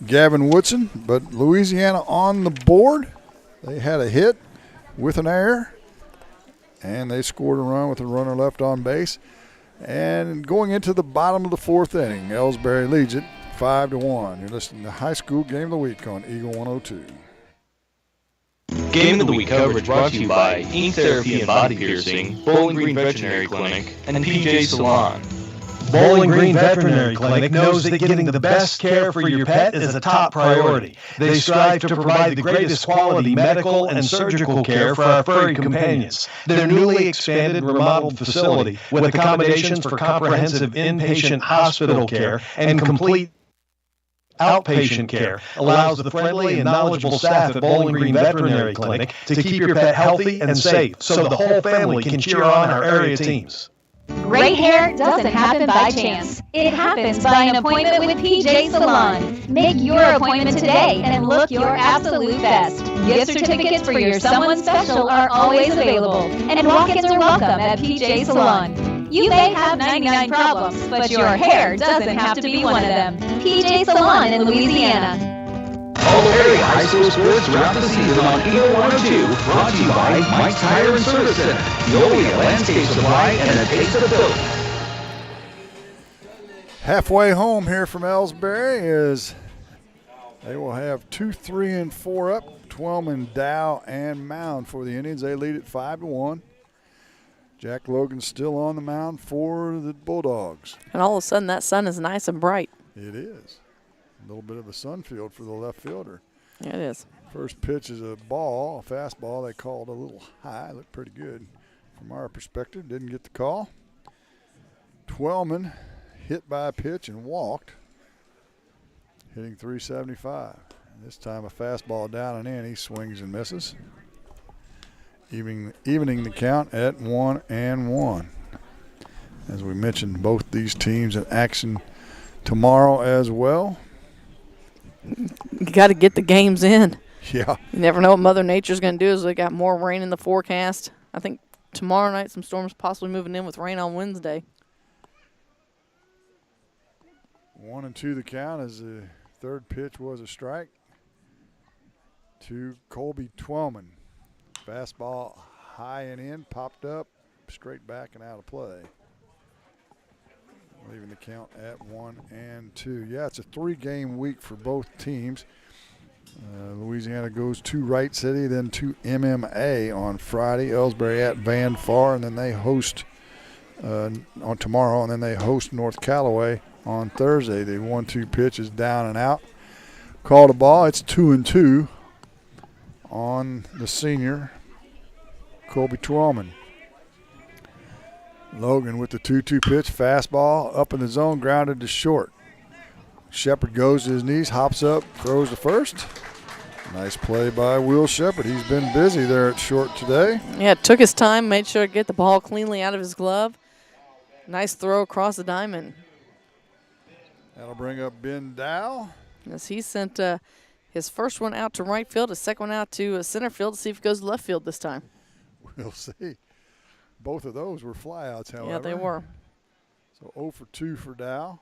Gavin Woodson. But Louisiana on the board. They had a hit with an error. And they scored a run with a runner left on base. And going into the bottom of the 4th inning, Elsberry leads it 5-1. You're listening to High School Game of the Week on Eagle 102. Game of the Week coverage brought to you by Ink Therapy and Body Piercing, Bowling Green Veterinary Clinic, and PJ Salon. Bowling Green Veterinary Clinic knows that getting the best care for your pet is a top priority. They strive to provide the greatest quality medical and surgical care for our furry companions. Their newly expanded remodeled facility, with accommodations for comprehensive inpatient hospital care and complete outpatient care, allows the friendly and knowledgeable staff at Bowling Green Veterinary Clinic to keep your pet healthy and safe so the whole family can cheer on our area teams. Great hair doesn't happen by chance. It happens by an appointment with PJ Salon. Make your appointment today and look your absolute best. Gift certificates for your someone special are always available, and walk-ins are welcome at PJ Salon. You may have 99 problems, but your hair doesn't have to be one of them. PJ Salon in Louisiana. All the area high school sports throughout the season on Eagle 102, brought to you by Mike's Tire and Service Center, Veolia Landscape Supply, and a Taste of Philly. Halfway home here from Elsberry is they will have 2, 3, and 4 up. Twelman, Dow, and Mound for the Indians. They lead at 5-1. Jack Logan's still on the mound for the Bulldogs. And all of a sudden that sun is nice and bright. It is. A little bit of a sun field for the left fielder. Yeah, it is. First pitch is a ball, a fastball. They called a little high. Looked pretty good from our perspective. Didn't get the call. Twelman hit by a pitch and walked, hitting .375. And this time a fastball down and in. He swings and misses, evening the count at 1-1. As we mentioned, both these teams in action tomorrow as well. You got to get the games in. Yeah. You never know what Mother Nature's going to do. As we got more rain in the forecast. I think tomorrow night some storms possibly moving in with rain on Wednesday. 1-2 the count as the third pitch was a strike to Colby Twellman. Fastball high and in, popped up, straight back and out of play. Leaving the count at 1-2. Yeah, it's a 3-game week for both teams. Louisiana goes to Wright City, then to MMA on Friday. Elsberry at Van Far, and then they host on tomorrow, and then they host North Callaway on Thursday. The 1-2 pitch is down and out. Called a ball. It's 2-2 on the senior, Colby Twellman. Logan with the 2-2 pitch, fastball up in the zone, grounded to short. Shepherd goes to his knees, hops up, throws to first. Nice play by Will Shepherd. He's been busy there at short today. Yeah, took his time, made sure to get the ball cleanly out of his glove. Nice throw across the diamond. That'll bring up Ben Dow. As he sent his first one out to right field, his second one out to center field to see if it goes to left field this time. We'll see. Both of those were flyouts, however. Yeah, they were. So 0 for 2 for Dow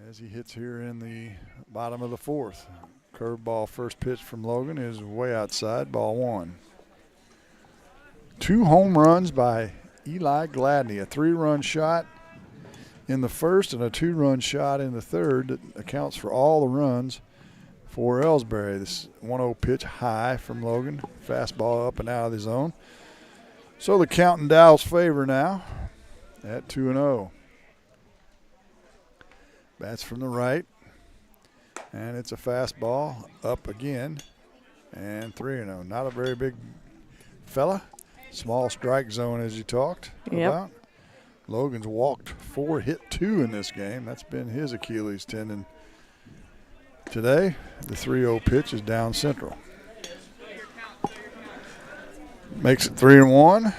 as he hits here in the bottom of the fourth. Curveball first pitch from Logan is way outside, ball 1. 2 home runs by Eli Gladney, a 3-run shot in the first and a 2-run shot in the third that accounts for all the runs for Elsberry. This 1-0 pitch high from Logan, fastball up and out of the zone. So the count in Dow's favor now at 2-0. Bats from the right, and it's a fastball up again, and 3-0. Not a very big fella. Small strike zone as you talked about. Logan's walked 4, hit 2 in this game. That's been his Achilles tendon today. The 3-0 pitch is down central. Makes it 3-1.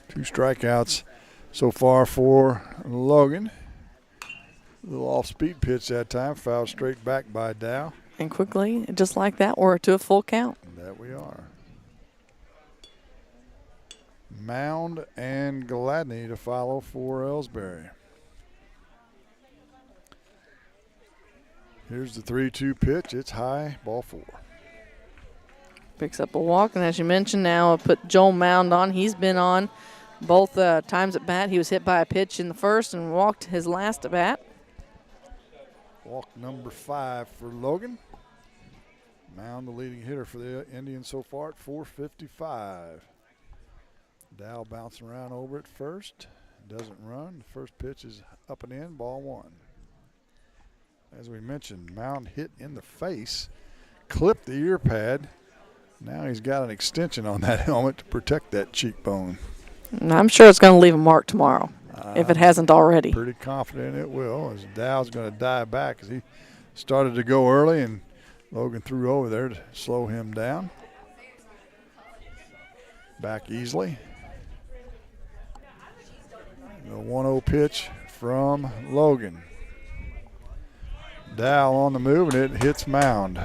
2 strikeouts so far for Logan. A little off-speed pitch that time, fouled straight back by Dow. And quickly, just like that, we're to a full count. That we are. Mound and Gladney to follow for Elsberry. Here's the 3-2 pitch. It's high, ball 4. Picks up a walk, and as you mentioned, now I put Joel Mound on. He's been on both times at bat. He was hit by a pitch in the first and walked his last at bat. Walk number 5 for Logan. Mound, the leading hitter for the Indians so far at .455. Dow bouncing around over at first. Doesn't run. The first pitch is up and in, ball 1. As we mentioned, Mound hit in the face, clipped the ear pad. Now he's got an extension on that helmet to protect that cheekbone. And I'm sure it's going to leave a mark tomorrow, if it hasn't already. Pretty confident it will, as Dow's going to dive back as he started to go early, and Logan threw over there to slow him down. Back easily. The 1-0 pitch from Logan. Dow on the move, and it hits Mound.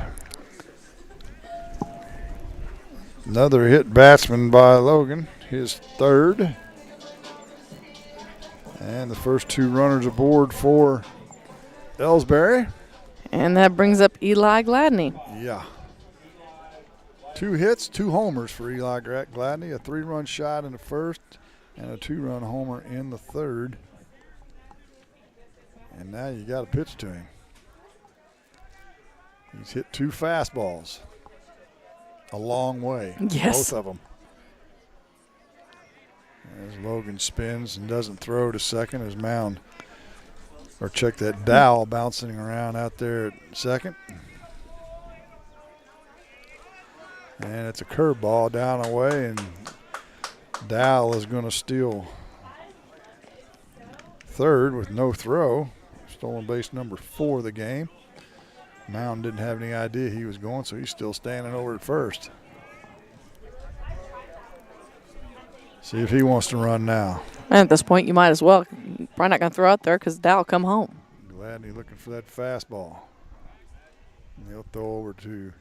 Another hit batsman by Logan, his third. And the first 2 runners aboard for Elsberry. And that brings up Eli Gladney. Yeah. 2 hits, 2 homers for Eli Gladney. A 3-run shot in the first and a 2-run homer in the third. And now you got to pitch to him. He's hit 2 fastballs. A long way. Yes. Both of them. As Logan spins and doesn't throw to second, as Mound, or check that Dow bouncing around out there at second. And it's a curveball down away, and Dow is going to steal third with no throw. Stolen base number 4 of the game. Mound didn't have any idea he was going, so he's still standing over at first. See if he wants to run now. And at this point, you might as well. Probably not going to throw out there because Dow will come home. Gladney looking for that fastball. And he'll throw over to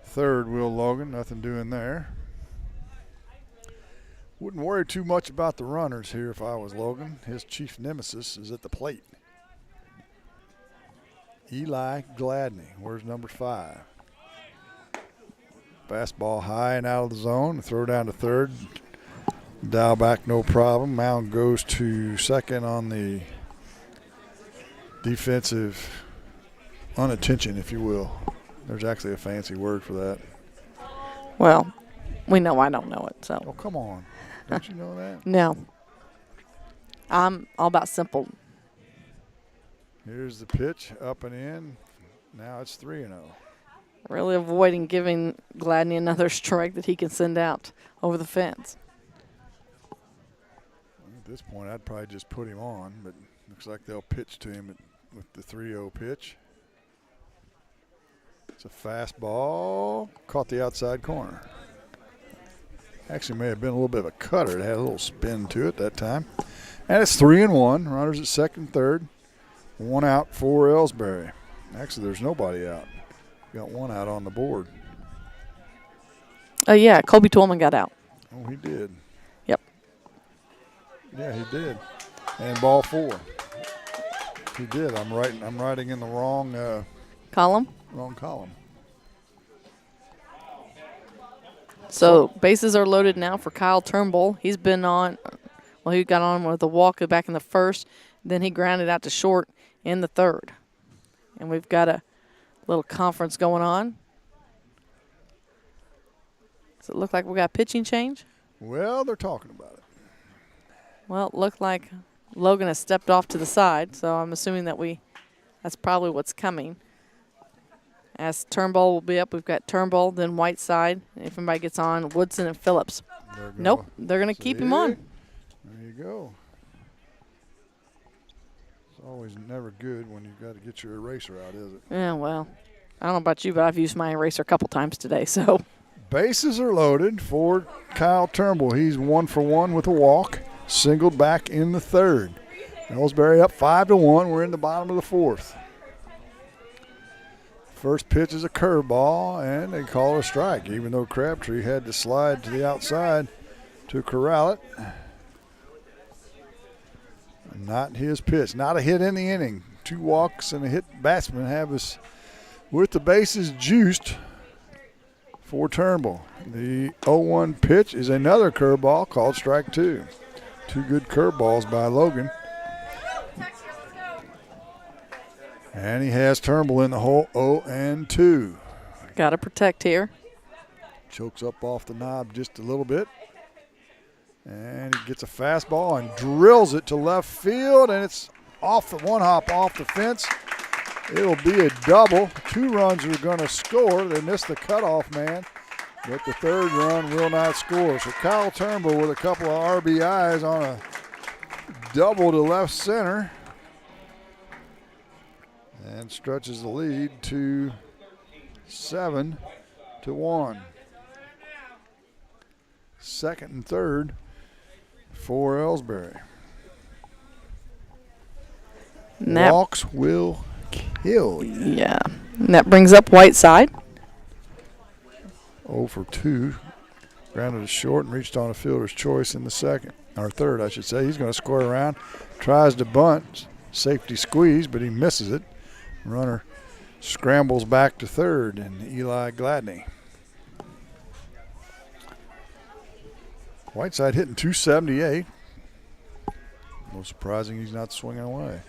third, Will Logan. Nothing doing there. Wouldn't worry too much about the runners here if I was Logan. His chief nemesis is at the plate. Eli Gladney. Where's number 5? Fastball high and out of the zone. Throw down to third. Dow back, no problem. Mound goes to second on the defensive unattention, if you will. There's actually a fancy word for that. Well, we know I don't know it, so. Oh, come on. Don't you know that? No. I'm all about simple. Here's the pitch, up and in. Now it's 3-0. Really avoiding giving Gladney another strike that he can send out over the fence. At this point, I'd probably just put him on, but looks like they'll pitch to him with the 3-0 pitch. It's a fastball. Caught the outside corner. Actually may have been a little bit of a cutter. It had a little spin to it that time. And it's 3-1. Runners at second, third. 1 out for Elsberry. Actually, there's nobody out. Got 1 out on the board. Yeah, Colby Tolman got out. Oh, he did. Yep. Yeah, he did. And ball 4. He did. I'm writing in the wrong column. Wrong column. So bases are loaded now for Kyle Turnbull. He's been on. Well, he got on with a walk back in the first. Then he grounded out to short in the third. And we've got a little conference going on. Does it look like we got a pitching change? Well, they're talking about it. Well, it looked like Logan has stepped off to the side, so I'm assuming that that's probably what's coming. As Turnbull will be up, we've got Turnbull, then Whiteside. If anybody gets on, Woodson and Phillips. Nope, they're going to keep him on. There you go. It's always never good when you've got to get your eraser out, is it? Yeah, well, I don't know about you, but I've used my eraser a couple times today, so. Bases are loaded for Kyle Turnbull. He's 1 for 1 with a walk, singled back in the third. Elsberry up 5-1. We're in the bottom of the fourth. First pitch is a curveball, and they call it a strike, even though Crabtree had to slide to the outside to corral it. Not his pitch. Not a hit in the inning. 2 walks and a hit. Batsman have us with the bases juiced for Turnbull. The 0-1 pitch is another curveball called strike 2. 2 good curveballs by Logan. And he has Turnbull in the hole, 0-2. Got to protect here. Chokes up off the knob just a little bit. And he gets a fastball and drills it to left field, and it's off the 1 hop off the fence. It'll be a double. 2 runs are going to score. They missed the cutoff man, but the 3rd run will not score. So Kyle Turnbull with a couple of RBIs on a double to left center. And stretches the lead to 7-1. Second and third for Elsberry. Walks will kill you. Yeah. And that brings up Whiteside. 0 for 2. Grounded to short and reached on a fielder's choice in the second. Or third, I should say. He's going to square around. Tries to bunt. Safety squeeze, but he misses it. Runner scrambles back to third, and Eli Gladney. Whiteside hitting 278. No surprising he's not swinging away.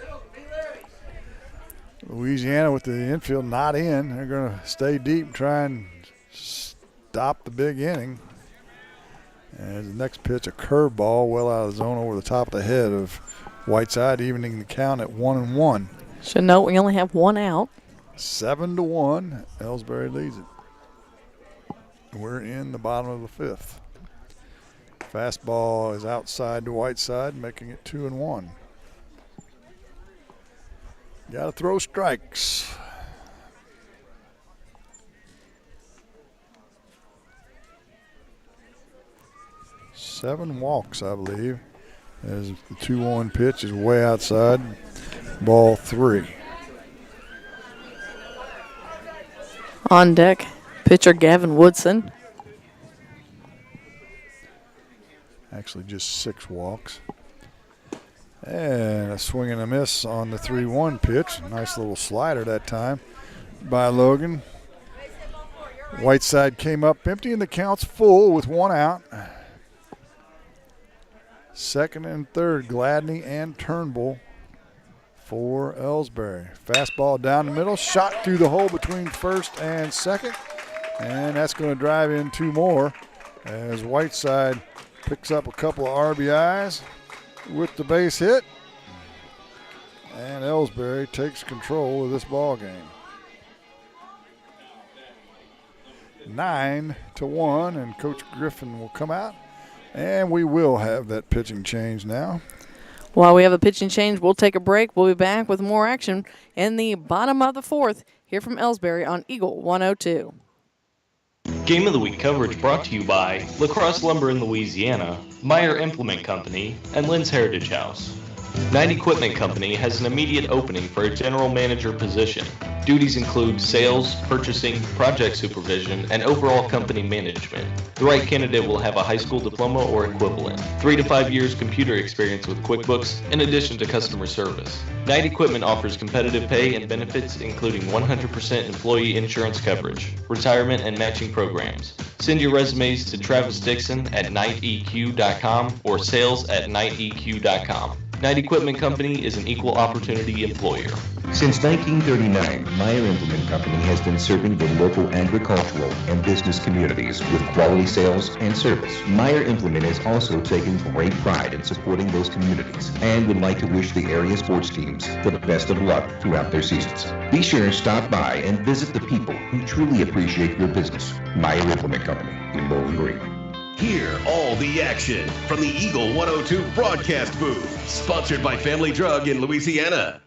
Louisiana with the infield not in. They're going to stay deep and try and stop the big inning. And the next pitch, a curveball well out of the zone over the top of the head of Whiteside, evening the count at 1-1. Should note we only have 1 out. 7-1. Elsberry leads it. We're in the bottom of the 5th. Fastball is outside to Whiteside, making it 2-1. Got to throw strikes. Seven walks, I believe, as the 2-1 pitch is way outside. Ball 3. On deck, pitcher Gavin Woodson. Actually, just 6 walks. And a swing and a miss on the 3-1 pitch. Nice little slider that time by Logan. Whiteside came up empty, and the count's full with 1 out. Second and third, Gladney and Turnbull for Elsberry. Fastball down the middle, shot through the hole between first and second. And that's going to drive in 2 more as Whiteside picks up a couple of RBIs with the base hit. And Elsberry takes control of this ball game. 9-1, and Coach Griffin will come out. And we will have that pitching change now. While we have a pitching change, we'll take a break. We'll be back with more action in the bottom of the 4th here from Elsberry on Eagle 102. Game of the Week coverage brought to you by La Crosse Lumber in Louisiana, Meyer Implement Company, and Lynn's Heritage House. Knight Equipment Company has an immediate opening for a general manager position. Duties include sales, purchasing, project supervision, and overall company management. The right candidate will have a high school diploma or equivalent, 3 to 5 years computer experience with QuickBooks, in addition to customer service. Knight Equipment offers competitive pay and benefits, including 100% employee insurance coverage, retirement and matching programs. Send your resumes to Travis Dixon at knightheq.com or sales@knightheq.com. Knight Equipment Company is an equal opportunity employer. Since 1939, Meyer Implement Company has been serving the local agricultural and business communities with quality sales and service. Meyer Implement has also taken great pride in supporting those communities and would like to wish the area sports teams the best of luck throughout their seasons. Be sure to stop by and visit the people who truly appreciate your business. Meyer Implement Company in Bowling Green. Hear all the action from the Eagle 102 broadcast booth. Sponsored by Family Drug in Louisiana.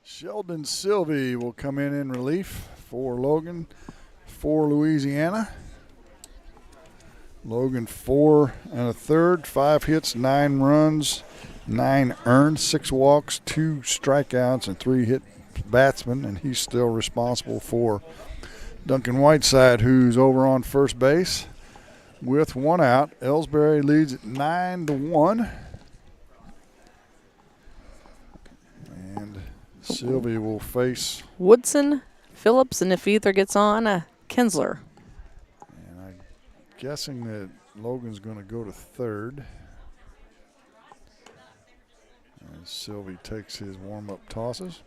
Sheldon Sylvie will come in relief for Logan for Louisiana. Logan 4 1/3, 5 hits, 9 runs, 9 earned, 6 walks, 2 strikeouts, and 3 hit batsmen, and he's still responsible for Duncan Whiteside, who's over on first base. With 1 out, Elsberry leads at 9-1. And Sylvie will face Woodson, Phillips, and if either gets on, Kinsler. And I'm guessing that Logan's going to go to third. And Sylvie takes his warm-up tosses.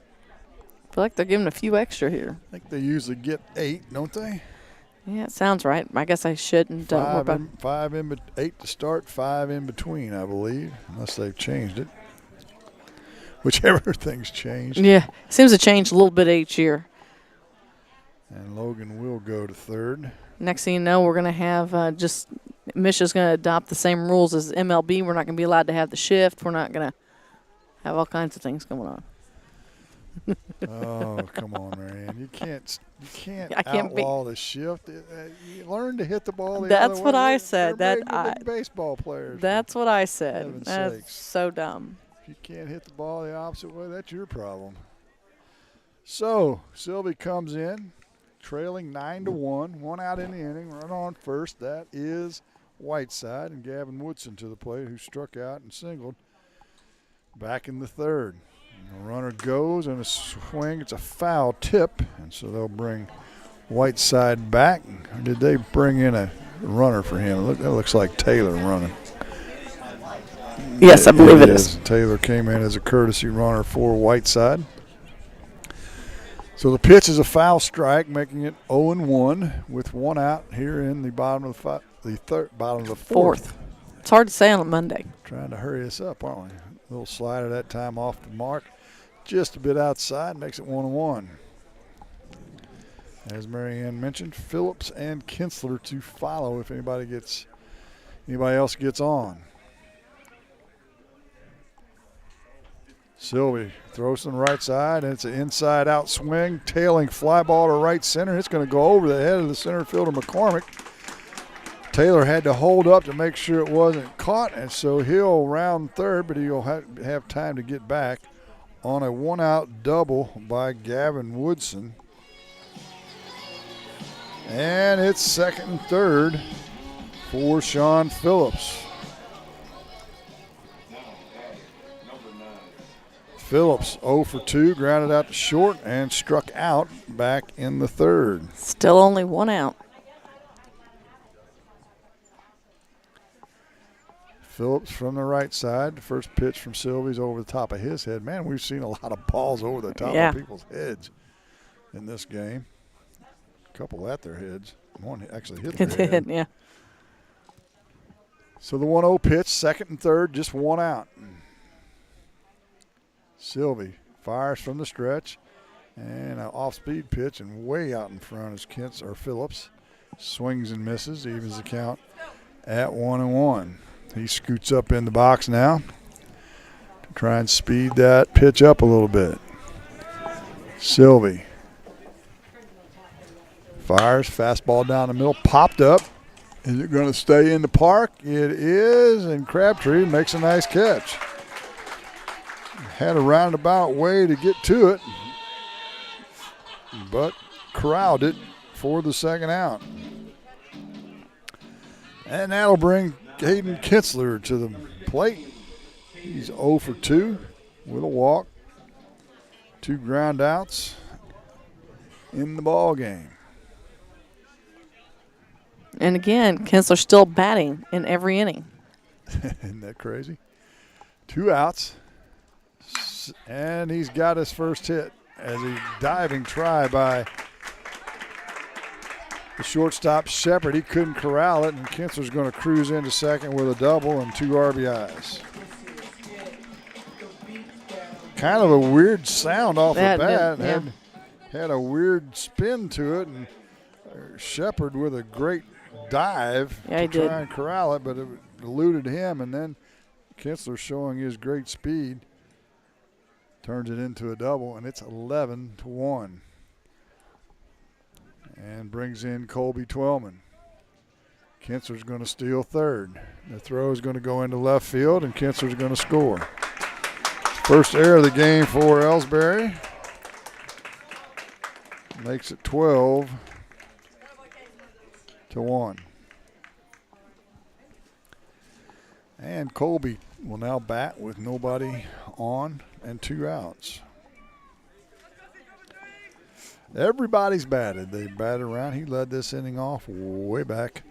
I feel like they're giving a few extra here. I think they usually get 8, don't they? Yeah, it sounds right. I guess I shouldn't. 8 to start, 5 in between, I believe, unless they've changed it. Whichever thing's changed. Yeah, it seems to change a little bit each year. And Logan will go to third. Next thing you know, we're going to have Misha's going to adopt the same rules as MLB. We're not going to be allowed to have the shift. We're not going to have all kinds of things going on. Oh, come on, Marianne. You can't outlaw the shift. You learn to hit the ball the That's other way. what I said. They're baseball players. That's what I said. That's sakes. so dumb. If you can't hit the ball the opposite way, that's your problem. So, Sylvie comes in, trailing 9-1, 1 out in the inning, run on first. That is Whiteside, and Gavin Woodson to the plate, who struck out and singled back in the third. The runner goes and a swing. It's a foul tip, and so they'll bring Whiteside back. Or did they bring in a runner for him? That looks like Taylor running. Yes, I believe it is. Taylor came in as a courtesy runner for Whiteside. So the pitch is a foul strike, making it 0-1 with 1 out here in the bottom of the fourth. It's hard to say on a Monday. Trying to hurry us up, aren't we? A little slider that time off the mark. Just a bit outside, makes it 1-1. As Marianne mentioned, Phillips and Kinsler to follow if anybody else gets on. Sylvie throws to the right side, and it's an inside-out swing, tailing fly ball to right center. It's going to go over the head of the center fielder, McCormick. Taylor had to hold up to make sure it wasn't caught, and so he'll round third, but he'll have time to get back on a one-out double by Gavin Woodson. And it's second and third for Sean Phillips. Phillips 0 for 2, grounded out to short and struck out back in the third. Still only one out. Phillips from the right side. The first pitch from Sylvie's over the top of his head. Man, we've seen a lot of balls over the top of people's heads in this game. A couple at their heads. One actually hit their head. Yeah. So the 1-0 pitch, second and third, just one out. Sylvie fires from the stretch, and an off-speed pitch, and way out in front is Phillips. Swings and misses, evens the count at 1-1. He scoots up in the box now to try and speed that pitch up a little bit. Sylvie fires, fastball down the middle, popped up. Is it going to stay in the park? It is, and Crabtree makes a nice catch. Had a roundabout way to get to it, but corralled it for the second out. And that'll bring Hayden Kitzler to the plate. He's 0 for 2 with a walk. 2 ground outs in the ball game. And again, Kitzler still batting in every inning. Isn't that crazy? 2 outs. And he's got his first hit as a diving try by the shortstop, Shepherd. He couldn't corral it, and Kitzler's going to cruise into second with a double and 2 RBIs. Kind of a weird sound off the bat. Had a weird spin to it, and Shepherd with a great dive to try and corral it, but it eluded him, and then Kitzler showing his great speed. Turns it into a double, and it's 11-1. And brings in Colby Twellman. Kitzler's going to steal third. The throw is going to go into left field, and Kitzler's going to score. First error of the game for Elsberry. Makes it 12-1. And Colby will now bat with nobody on and 2 outs. Everybody's batted. They batted around. He led this inning off way back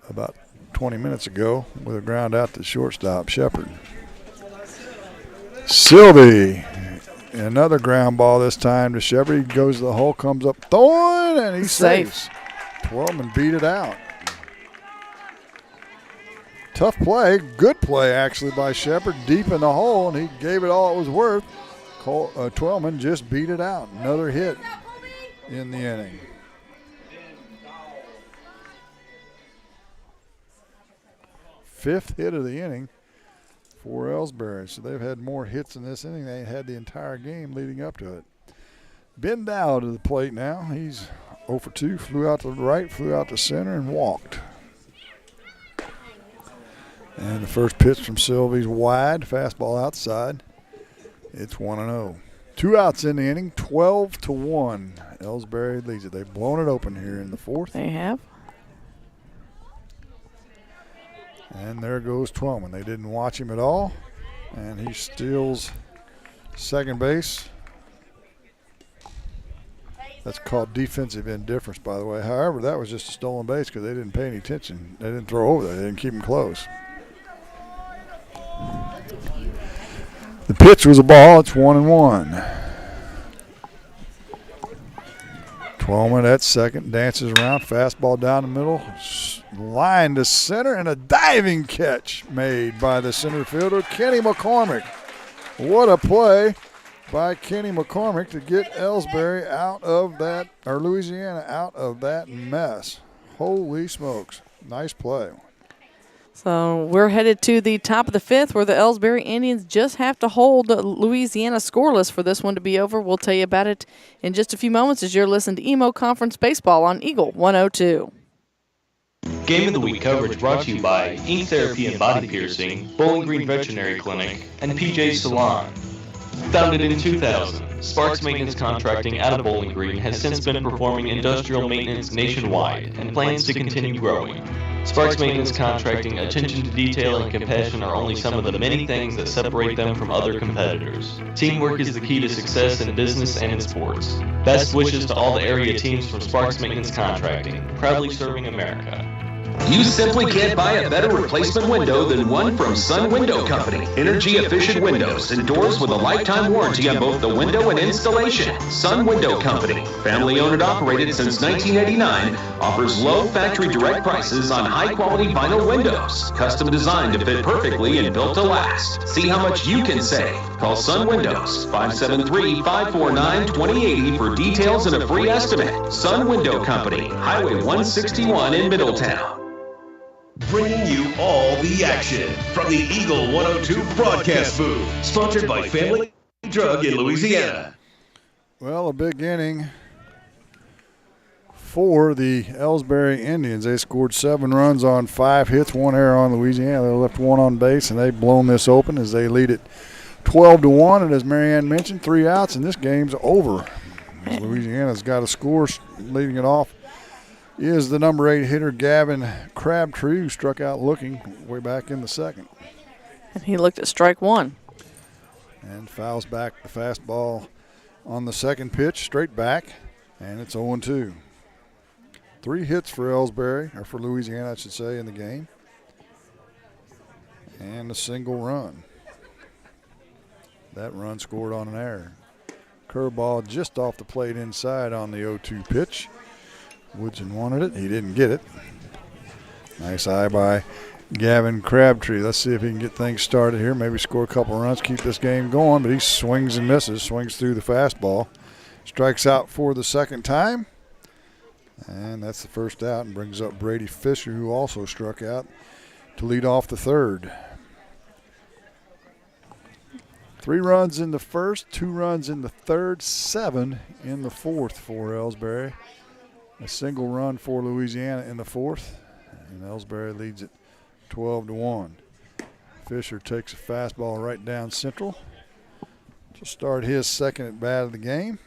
about 20 minutes ago with a ground out to shortstop, Shepherd. Sylvie, another ground ball this time to Shepherd. He goes to the hole, comes up throwing, and he's safe. Twellman beat it out. Tough play, good play actually by Shepherd, deep in the hole, and he gave it all it was worth. Twellman just beat it out. Another hit in the inning. Fifth hit of the inning for Elsberry. So they've had more hits in this inning than they had the entire game leading up to it. Ben Dow to the plate now. He's 0 for 2, flew out to the right, flew out to center, and walked. And the first pitch from Sylvie's wide, fastball outside. It's 1-0. 2 outs in the inning, 12-1. Elsberry leads it. They've blown it open here in the fourth. They have. And there goes Twellman. They didn't watch him at all, and he steals second base. That's called defensive indifference, by the way. However, that was just a stolen base because they didn't pay any attention. They didn't throw over there. They didn't keep him close. The pitch was a ball. It's 1-1. Twellman at second, dances around, fastball down the middle, line to center, and a diving catch made by the center fielder, Kenny McCormick. What a play by Kenny McCormick to get Elsberry out of that, or Louisiana out of that mess. Holy smokes. Nice play. So we're headed to the top of the 5th where the Elsberry Indians just have to hold Louisiana scoreless for this one to be over. We'll tell you about it in just a few moments as you're listening to Emo Conference Baseball on Eagle 102. Game of the Week coverage brought to you by Ink Therapy and Body Piercing, Bowling Green Veterinary Clinic, and PJ Salon. Founded in 2000, Sparks Maintenance Contracting out of Bowling Green has since been performing industrial maintenance nationwide and plans to continue growing. Sparks Maintenance Contracting, attention to detail and compassion are only some of the many things that separate them from other competitors. Teamwork is the key to success in business and in sports. Best wishes to all the area teams from Sparks Maintenance Contracting, proudly serving America. You simply can't buy a better replacement window than one from Sun Window Company. Energy-efficient windows and doors with a lifetime warranty on both the window and installation. Sun Window Company, family-owned and operated since 1989, offers low factory direct prices on high-quality vinyl windows, custom designed to fit perfectly and built to last. See how much you can save. Call Sun Windows, 573-549-2080 for details and a free estimate. Sun Window Company, Highway 161 in Middletown. Bringing you all the action from the Eagle 102 broadcast booth. Sponsored by Family Drug in Louisiana. Well, a big inning for the Elsberry Indians. They scored 7 runs on 5 hits, 1 error on Louisiana. They left 1 on base, and they've blown this open as they lead it 12-1. And as Marianne mentioned, 3 outs, and this game's over. As Louisiana's got a score leading it off is the number 8 hitter, Gavin Crabtree, who struck out looking way back in the second. And he looked at strike 1. And fouls back the fastball on the second pitch, straight back, and it's 0-2. 3 hits for Elsberry, or for Louisiana, I should say, in the game. And a single run. That run scored on an error. Curveball just off the plate inside on the 0-2 pitch. Woodson wanted it. He didn't get it. Nice eye by Gavin Crabtree. Let's see if he can get things started here. Maybe score a couple runs, keep this game going. But he swings and misses, swings through the fastball. Strikes out for the second time. And that's the first out and brings up Brady Fisher, who also struck out to lead off the third. 3 runs in the first, 2 runs in the third, 7 in the fourth for Elsberry. A single run for Louisiana in the fourth, and Elsberry leads it 12-1. Fisher takes a fastball right down central to start his second at bat of the game.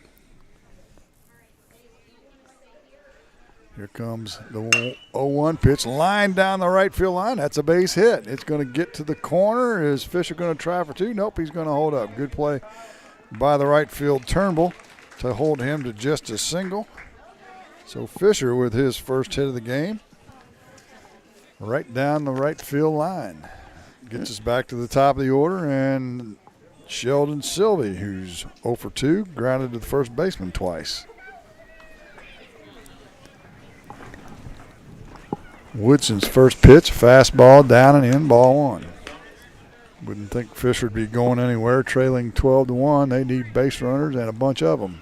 Here comes the 0-1 pitch, line down the right field line. That's a base hit. It's going to get to the corner. Is Fisher going to try for 2? Nope, he's going to hold up. Good play by the right field Turnbull to hold him to just a single. So Fisher with his first hit of the game, right down the right field line. Gets us back to the top of the order, and Sheldon Sylvie, who's 0 for 2, grounded to the first baseman twice. Woodson's first pitch, fastball down and in, ball 1. Wouldn't think Fisher would be going anywhere, trailing 12-1. They need base runners and a bunch of them.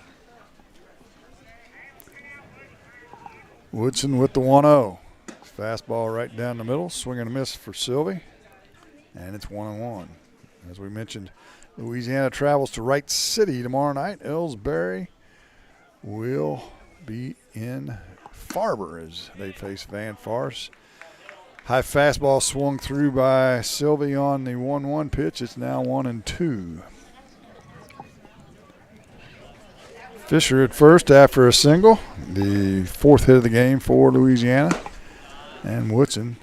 Woodson with the 1-0. Fastball right down the middle, swing and a miss for Sylvie, and it's 1-1. As we mentioned, Louisiana travels to Wright City tomorrow night. Elsberry will be in Farber as they face Van Fars. High fastball swung through by Sylvie on the 1-1 pitch. It's now 1-2. Fisher at first after a single, the 4th hit of the game for Louisiana. And Woodson,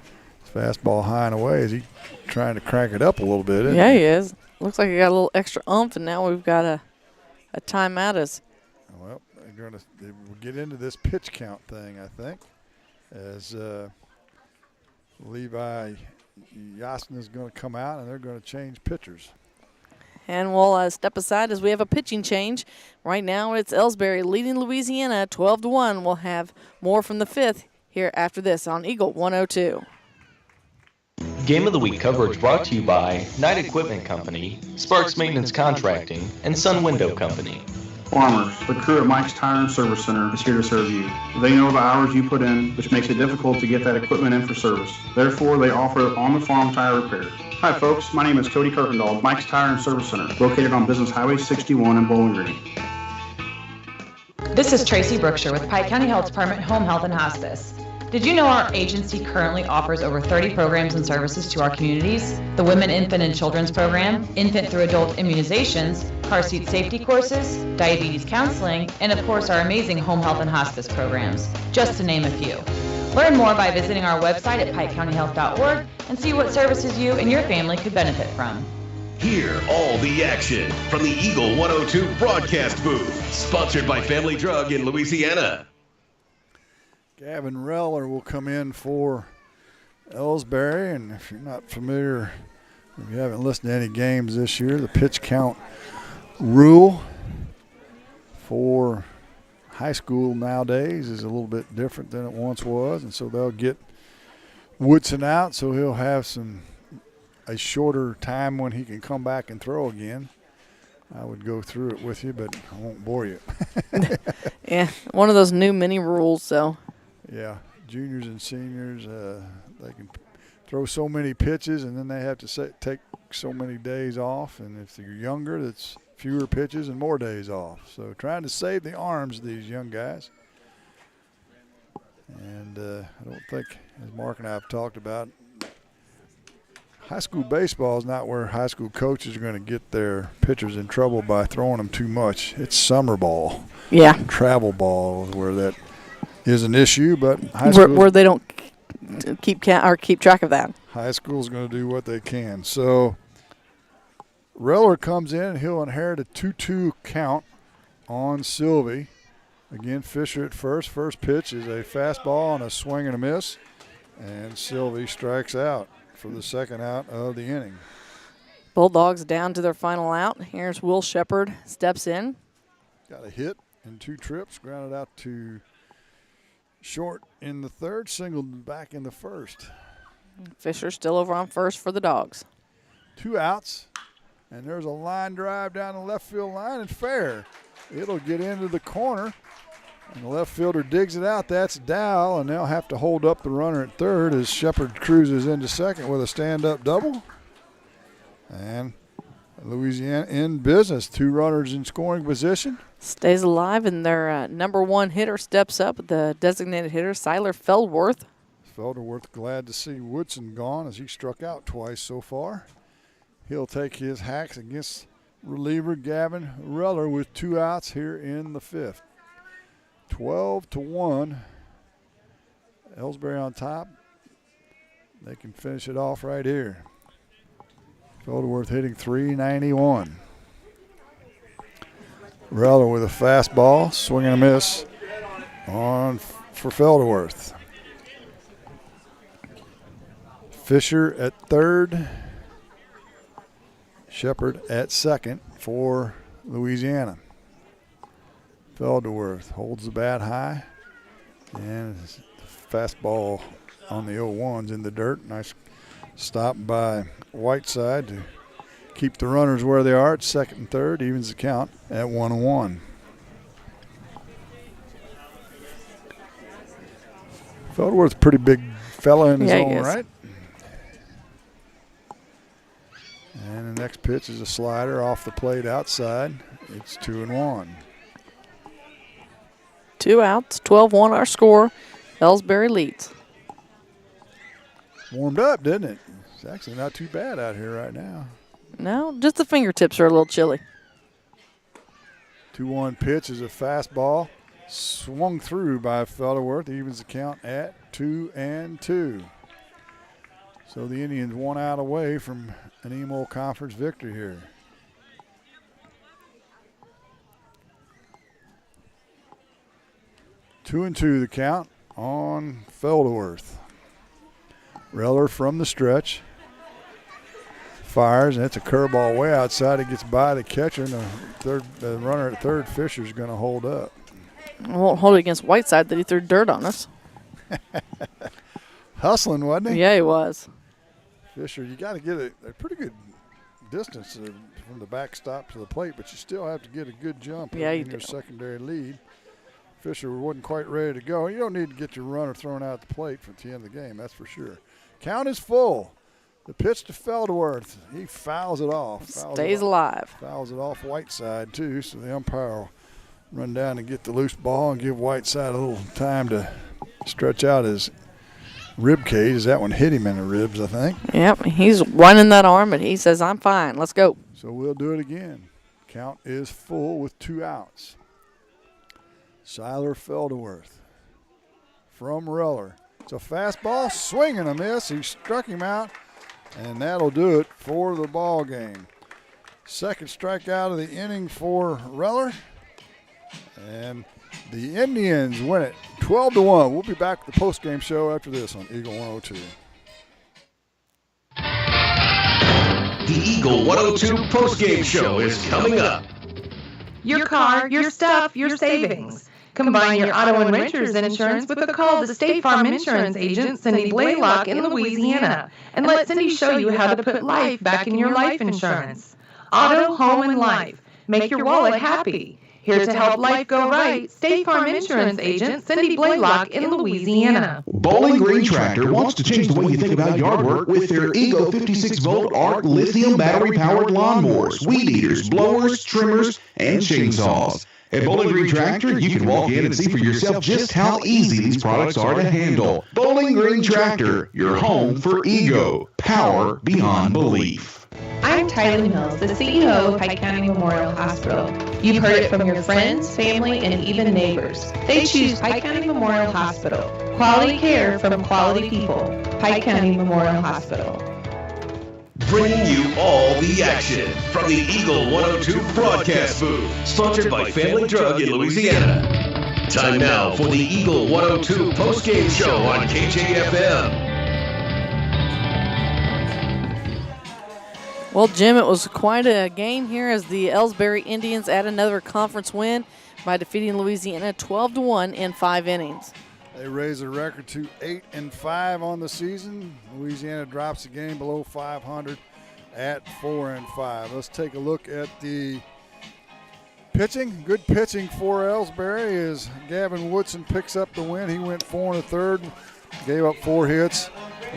fastball high and away. Is he trying to crank it up a little bit? Yeah, he is. Looks like he got a little extra oomph, and now we've got a timeout. Well, we'll get into this pitch count thing, I think, as Levi Yasna is going to come out, and they're going to change pitchers. And we'll step aside as we have a pitching change. Right now it's Elsberry leading Louisiana 12-1. We'll have more from the 5th here after this on Eagle 102. Game of the Week coverage brought to you by Knight Equipment Company, Sparks Maintenance Contracting, and Sun Window Company. Farmers, the crew at Mike's Tire and Service Center is here to serve you. They know the hours you put in, which makes it difficult to get that equipment in for service. Therefore, they offer on-the-farm tire repair. Hi folks, my name is Cody Kirkendall, Mike's Tire and Service Center, located on Business Highway 61 in Bowling Green. This is Tracy Brookshire with Pike County Health Department Home Health and Hospice. Did you know our agency currently offers over 30 programs and services to our communities? The Women, Infant, and Children's Program, infant through adult immunizations, car seat safety courses, diabetes counseling, and of course our amazing home health and hospice programs, just to name a few. Learn more by visiting our website at pikecountyhealth.org and see what services you and your family could benefit from. Hear all the action from the Eagle 102 broadcast booth, sponsored by Family Drug in Louisiana. Gavin Reller will come in for Elsberry, and if you're not familiar, if you haven't listened to any games this year, the pitch count rule for high school nowadays is a little bit different than it once was, and so they'll get Woodson out, so he'll have a shorter time when he can come back and throw again. I would go through it with you, but I won't bore you. Yeah, one of those new mini rules, so. Yeah, juniors and seniors, they can throw so many pitches, and then they have to take so many days off. And if you're younger, that's fewer pitches and more days off. So trying to save the arms of these young guys. And I don't think, as Mark and I have talked about, high school baseball is not where high school coaches are going to get their pitchers in trouble by throwing them too much. It's summer ball. Yeah. Travel ball is where that is an issue, but where they don't keep track of that. High school's going to do what they can. So Reller comes in, and he'll inherit a 2-2 count on Sylvie. Again, Fisher at first. First pitch is a fastball and a swing and a miss, and Sylvie strikes out for the second out of the inning. Bulldogs down to their final out. Here's Will Shepherd, steps in. Got a hit in 2 trips, grounded out to short in the third, singled back in the first. Fisher still over on first for the Dogs. 2 outs, and there's a line drive down the left field line and fair. It'll get into the corner, and the left fielder digs it out. That's Dow, and they'll have to hold up the runner at third as Shepherd cruises into second with a stand-up double. And Louisiana in business. 2 runners in scoring position. Stays alive, and their number 1 hitter steps up, the designated hitter, Siler Feldworth. Feldworth glad to see Woodson gone as he struck out twice so far. He'll take his hacks against reliever Gavin Reller with 2 outs here in the 5th. 12-1. Elsberry on top. They can finish it off right here. Feldworth hitting .391. Reller with a fastball, swing and a miss for Feldworth. Fisher at third. Shepherd at second for Louisiana. Feldworth holds the bat high, and fastball on the 0-1's in the dirt. Nice stop by Whiteside to keep the runners where they are at second and third, evens the count at 1-1. Feldworth's a pretty big fella in his own right. And the next pitch is a slider off the plate outside. It's 2-1. 2 outs, 12-1 our score. Elsberry leads. Warmed up, didn't it? It's actually not too bad out here right now. No, just the fingertips are a little chilly. 2-1 pitch is a fastball. Swung through by Feldworth. Evens the count at 2-2. So the Indians 1 out away from an Emo Conference victory here. Two and 2 the count on Feldworth. Reller from the stretch. Fires, and it's a curveball way outside. It gets by the catcher, and the runner at third, Fisher's going to hold up. I won't hold it against Whiteside that he threw dirt on us. Hustling, wasn't he? Yeah, he was. Fisher, you got to get a pretty good distance from the backstop to the plate, but you still have to get a good jump in your secondary lead. Fisher wasn't quite ready to go. You don't need to get your runner thrown out the plate at the end of the game, that's for sure. Count is full. The pitch to Feldworth. He fouls it off. Stays alive. Fouls it off Whiteside, too, so the umpire will run down and get the loose ball and give Whiteside a little time to stretch out his rib cage. That one hit him in the ribs, I think. Yep, he's running that arm, and he says, I'm fine. Let's go. So we'll do it again. Count is full with 2 outs. Siler Feldworth from Reller. It's a fastball, swing and a miss. He struck him out, and that'll do it for the ball game. Second strikeout of the inning for Reller, and the Indians win it 12-1. We'll be back with the postgame show after this on Eagle 102. The Eagle 102 postgame show is coming up. Your car, your stuff, your savings. Combine your auto and renter's insurance with a call to State Farm Insurance Agent Cindy Blaylock in Louisiana, and let Cindy show you how to put life back in your life insurance. Auto, home, and life. Make your wallet happy. Here to help life go right, State Farm Insurance Agent Cindy Blaylock in Louisiana. Bowling Green Tractor wants to change the way you think about yard work with their Ego 56-volt ARC lithium battery-powered lawnmowers, weed eaters, blowers, trimmers, and chainsaws. At Bowling Green Tractor, you can walk in and see for yourself just how easy these products are to handle. Bowling Green Tractor, your home for Ego. Power beyond belief. I'm Tylee Mills, the CEO of Pike County Memorial Hospital. You've heard it from your friends, family, and even neighbors. They choose Pike County Memorial Hospital. Quality care from quality people. Pike County Memorial Hospital. Bringing you all the action from the Eagle 102 broadcast booth, sponsored by Family Drug in Louisiana. Time now for the Eagle 102 postgame show on KJFM. Well, Jim, it was quite a game here as the Elsberry Indians add another conference win by defeating Louisiana 12-1 in 5 innings. They raise the record to 8-5 on the season. Louisiana drops the game below 500 at 4-5. Let's take a look at the pitching. Good pitching for Elsberry as Gavin Woodson picks up the win. He went 4 1/3, gave up 4 hits,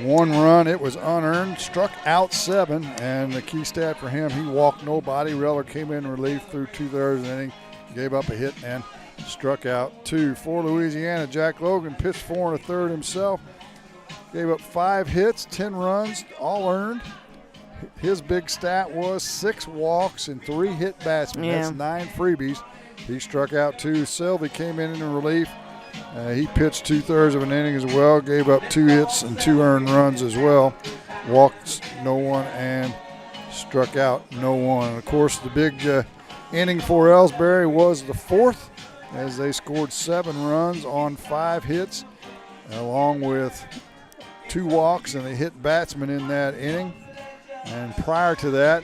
1 run. It was unearned, struck out 7, and the key stat for him, he walked nobody. Reller came in relief through 2/3 of the inning, gave up a hit and struck out 2. For Louisiana, Jack Logan pitched 4 1/3 himself, gave up 5 hits, 10 runs, all earned. His big stat was 6 walks and 3 hit batsmen. Yeah. That's 9 freebies. He struck out 2. Sylvie came in relief. He pitched 2/3 of an inning as well, gave up 2 hits and 2 earned runs as well. Walked no one and struck out no one. And of course, the big inning for Elsberry was the 4th, as they scored 7 runs on 5 hits, along with 2 walks and a hit batsman in that inning. And prior to that,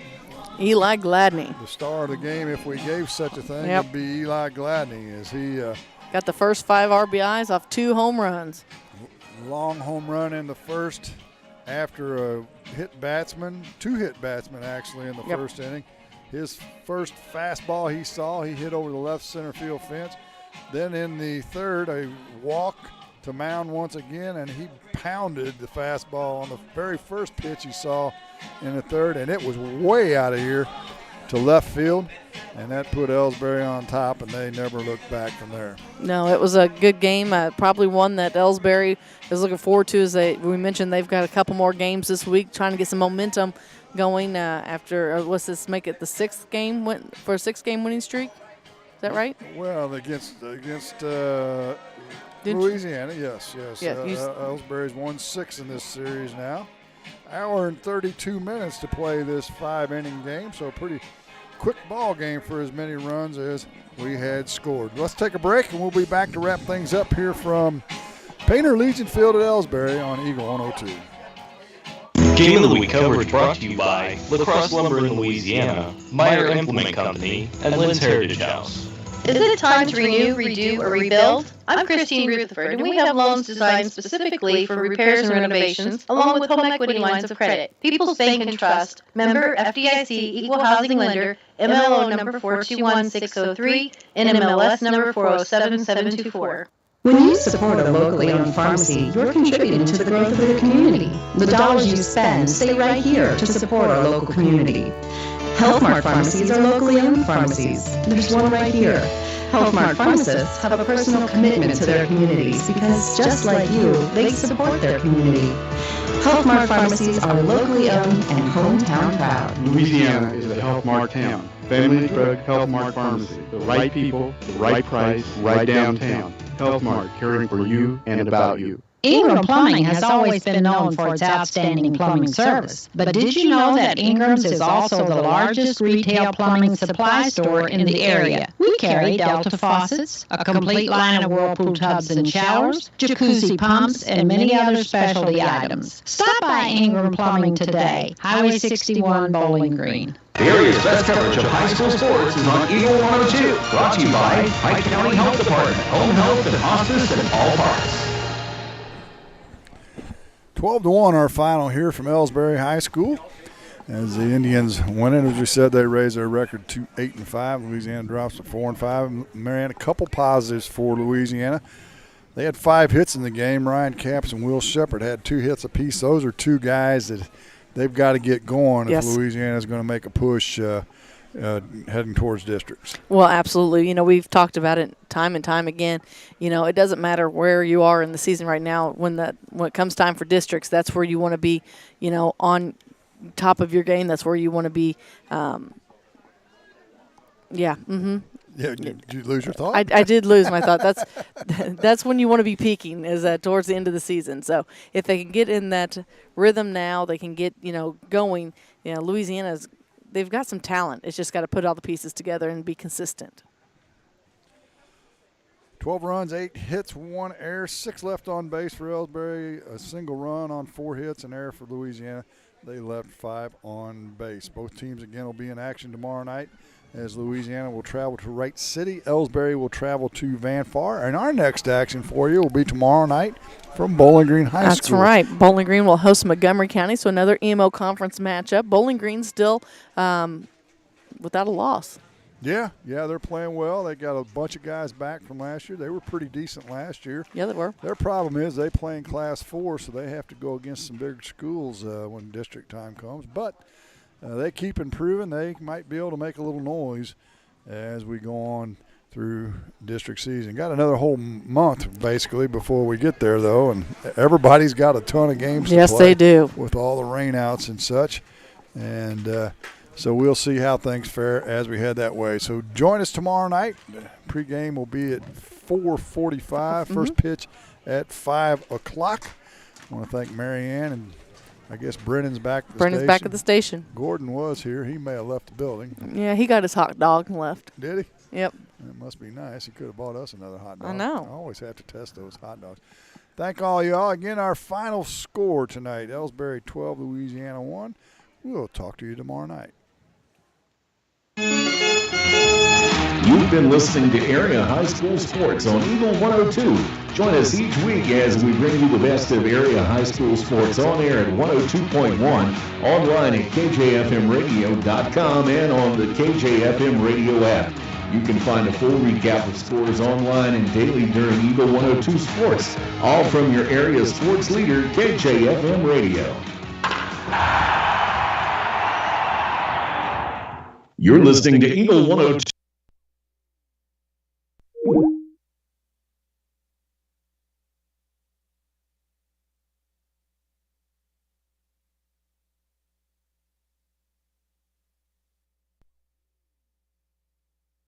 Eli Gladney. The star of the game, if we gave such a thing, Yep. would be Eli Gladney, as he got the first 5 RBIs off 2 home runs. Long home run in the first after a hit batsman, 2 hit batsmen actually in the Yep. first inning. His first fastball he saw, he hit over the left center field fence. Then in the third, a walk to mound once again, and he pounded the fastball on the very first pitch he saw in the third, and it was way out of here to left field, and that put Elsberry on top, and they never looked back from there. No, it was a good game, probably one that Elsberry is looking forward to. As we mentioned, they've got a couple more games this week, trying to get some momentum going after, what's this, make it the 6th game for a 6-game winning streak? Is that right? Well, against Louisiana, yes. Yeah, Elsberry's won 6 in this series now. Hour and 32 minutes to play this 5-inning game, so a pretty quick ball game for as many runs as we had scored. Let's take a break, and we'll be back to wrap things up here from Painter Legion Field at Elsberry on Eagle 102. Game of the Week coverage brought to you by Lacrosse Lumber in Louisiana, Meyer Implement Company, and Lynn's Heritage House. Is it time to renew, redo, or rebuild? I'm Christine Rutherford, and we have loans designed specifically for repairs and renovations, along with home equity lines of credit. People's Bank and Trust, member FDIC, equal housing lender, MLO number 421603, and MLS number 407724. When you support a locally owned pharmacy, you're contributing to the growth of the community. The dollars you spend stay right here to support our local community. Health Mart pharmacies are locally owned pharmacies. There's one right here. Health Mart pharmacists have a personal commitment to their communities because, just like you, they support their community. Health Mart pharmacies are locally owned and hometown proud. Louisiana is a Health Mart town. Family Drug Health Mart Pharmacy. The right people, the right price, right downtown. Health Mart, caring for you and about you. Ingram Plumbing has always been known for its outstanding plumbing service. But did you know that Ingram's is also the largest retail plumbing supply store in the area? We carry Delta faucets, a complete line of Whirlpool tubs and showers, jacuzzi pumps, and many other specialty items. Stop by Ingram Plumbing today, Highway 61, Bowling Green. The area's best coverage of high school sports is on Eagle 102. Brought to you by Pike County Health Department, Home Health and Hospice in all parts. 12-1 our final here from Elsberry High School. As the Indians went in, as we said, they raised their record to 8-5. Louisiana drops to 4-5. Marianne, a couple positives for Louisiana. They had 5 hits in the game. Ryan Capps and Will Shepherd had 2 hits apiece. Those are 2 guys that they've got to get going if Louisiana is going to make a push heading towards districts. Well, absolutely. You know, we've talked about it time and time again. You know, it doesn't matter where you are in the season right now. When it comes time for districts, that's where you want to be, you know, on top of your game. That's where you want to be. Yeah. Mm-hmm. Yeah, did you lose your thought? I did lose my thought. That's when you want to be peaking, is towards the end of the season. So if they can get in that rhythm now, they can get, you know, going. You know, Louisiana's, they've got some talent. It's just got to put all the pieces together and be consistent. 12 runs, 8 hits, 1 error, 6 left on base for Elsberry, a single run on 4 hits, an error for Louisiana. They left 5 on base. Both teams, again, will be in action tomorrow night as Louisiana will travel to Wright City. Elsberry will travel to Van Far. And our next action for you will be tomorrow night from Bowling Green High School. That's right. Bowling Green will host Montgomery County, so another EMO conference matchup. Bowling Green still without a loss. Yeah, they're playing well. They got a bunch of guys back from last year. They were pretty decent last year. Yeah, they were. Their problem is they play in Class 4, so they have to go against some bigger schools when district time comes. But they keep improving. They might be able to make a little noise as we go on through district season. Got another whole month, basically, before we get there, though, and everybody's got a ton of games to play. Yes, they do. With all the rainouts and such. And so we'll see how things fare as we head that way. So join us tomorrow night. Pre-game will be at 4:45. First pitch at 5 o'clock. I want to thank Marianne, and I guess Brennan's back at the station. Back at the station. Gordon was here. He may have left the building. Yeah, he got his hot dog and left. Did he? Yep. It must be nice. He could have bought us another hot dog. I know. I always have to test those hot dogs. Thank all y'all. Again, our final score tonight, Elsberry 12, Louisiana 1. We'll talk to you tomorrow night. You've been listening to Area High School Sports on Eagle 102. Join us each week as we bring you the best of area high school sports on air at 102.1, online at kjfmradio.com, and on the KJFM radio app. You can find a full recap of scores online and daily during Eagle 102 Sports, all from your area sports leader, KJFM Radio. You're listening to Eagle 102.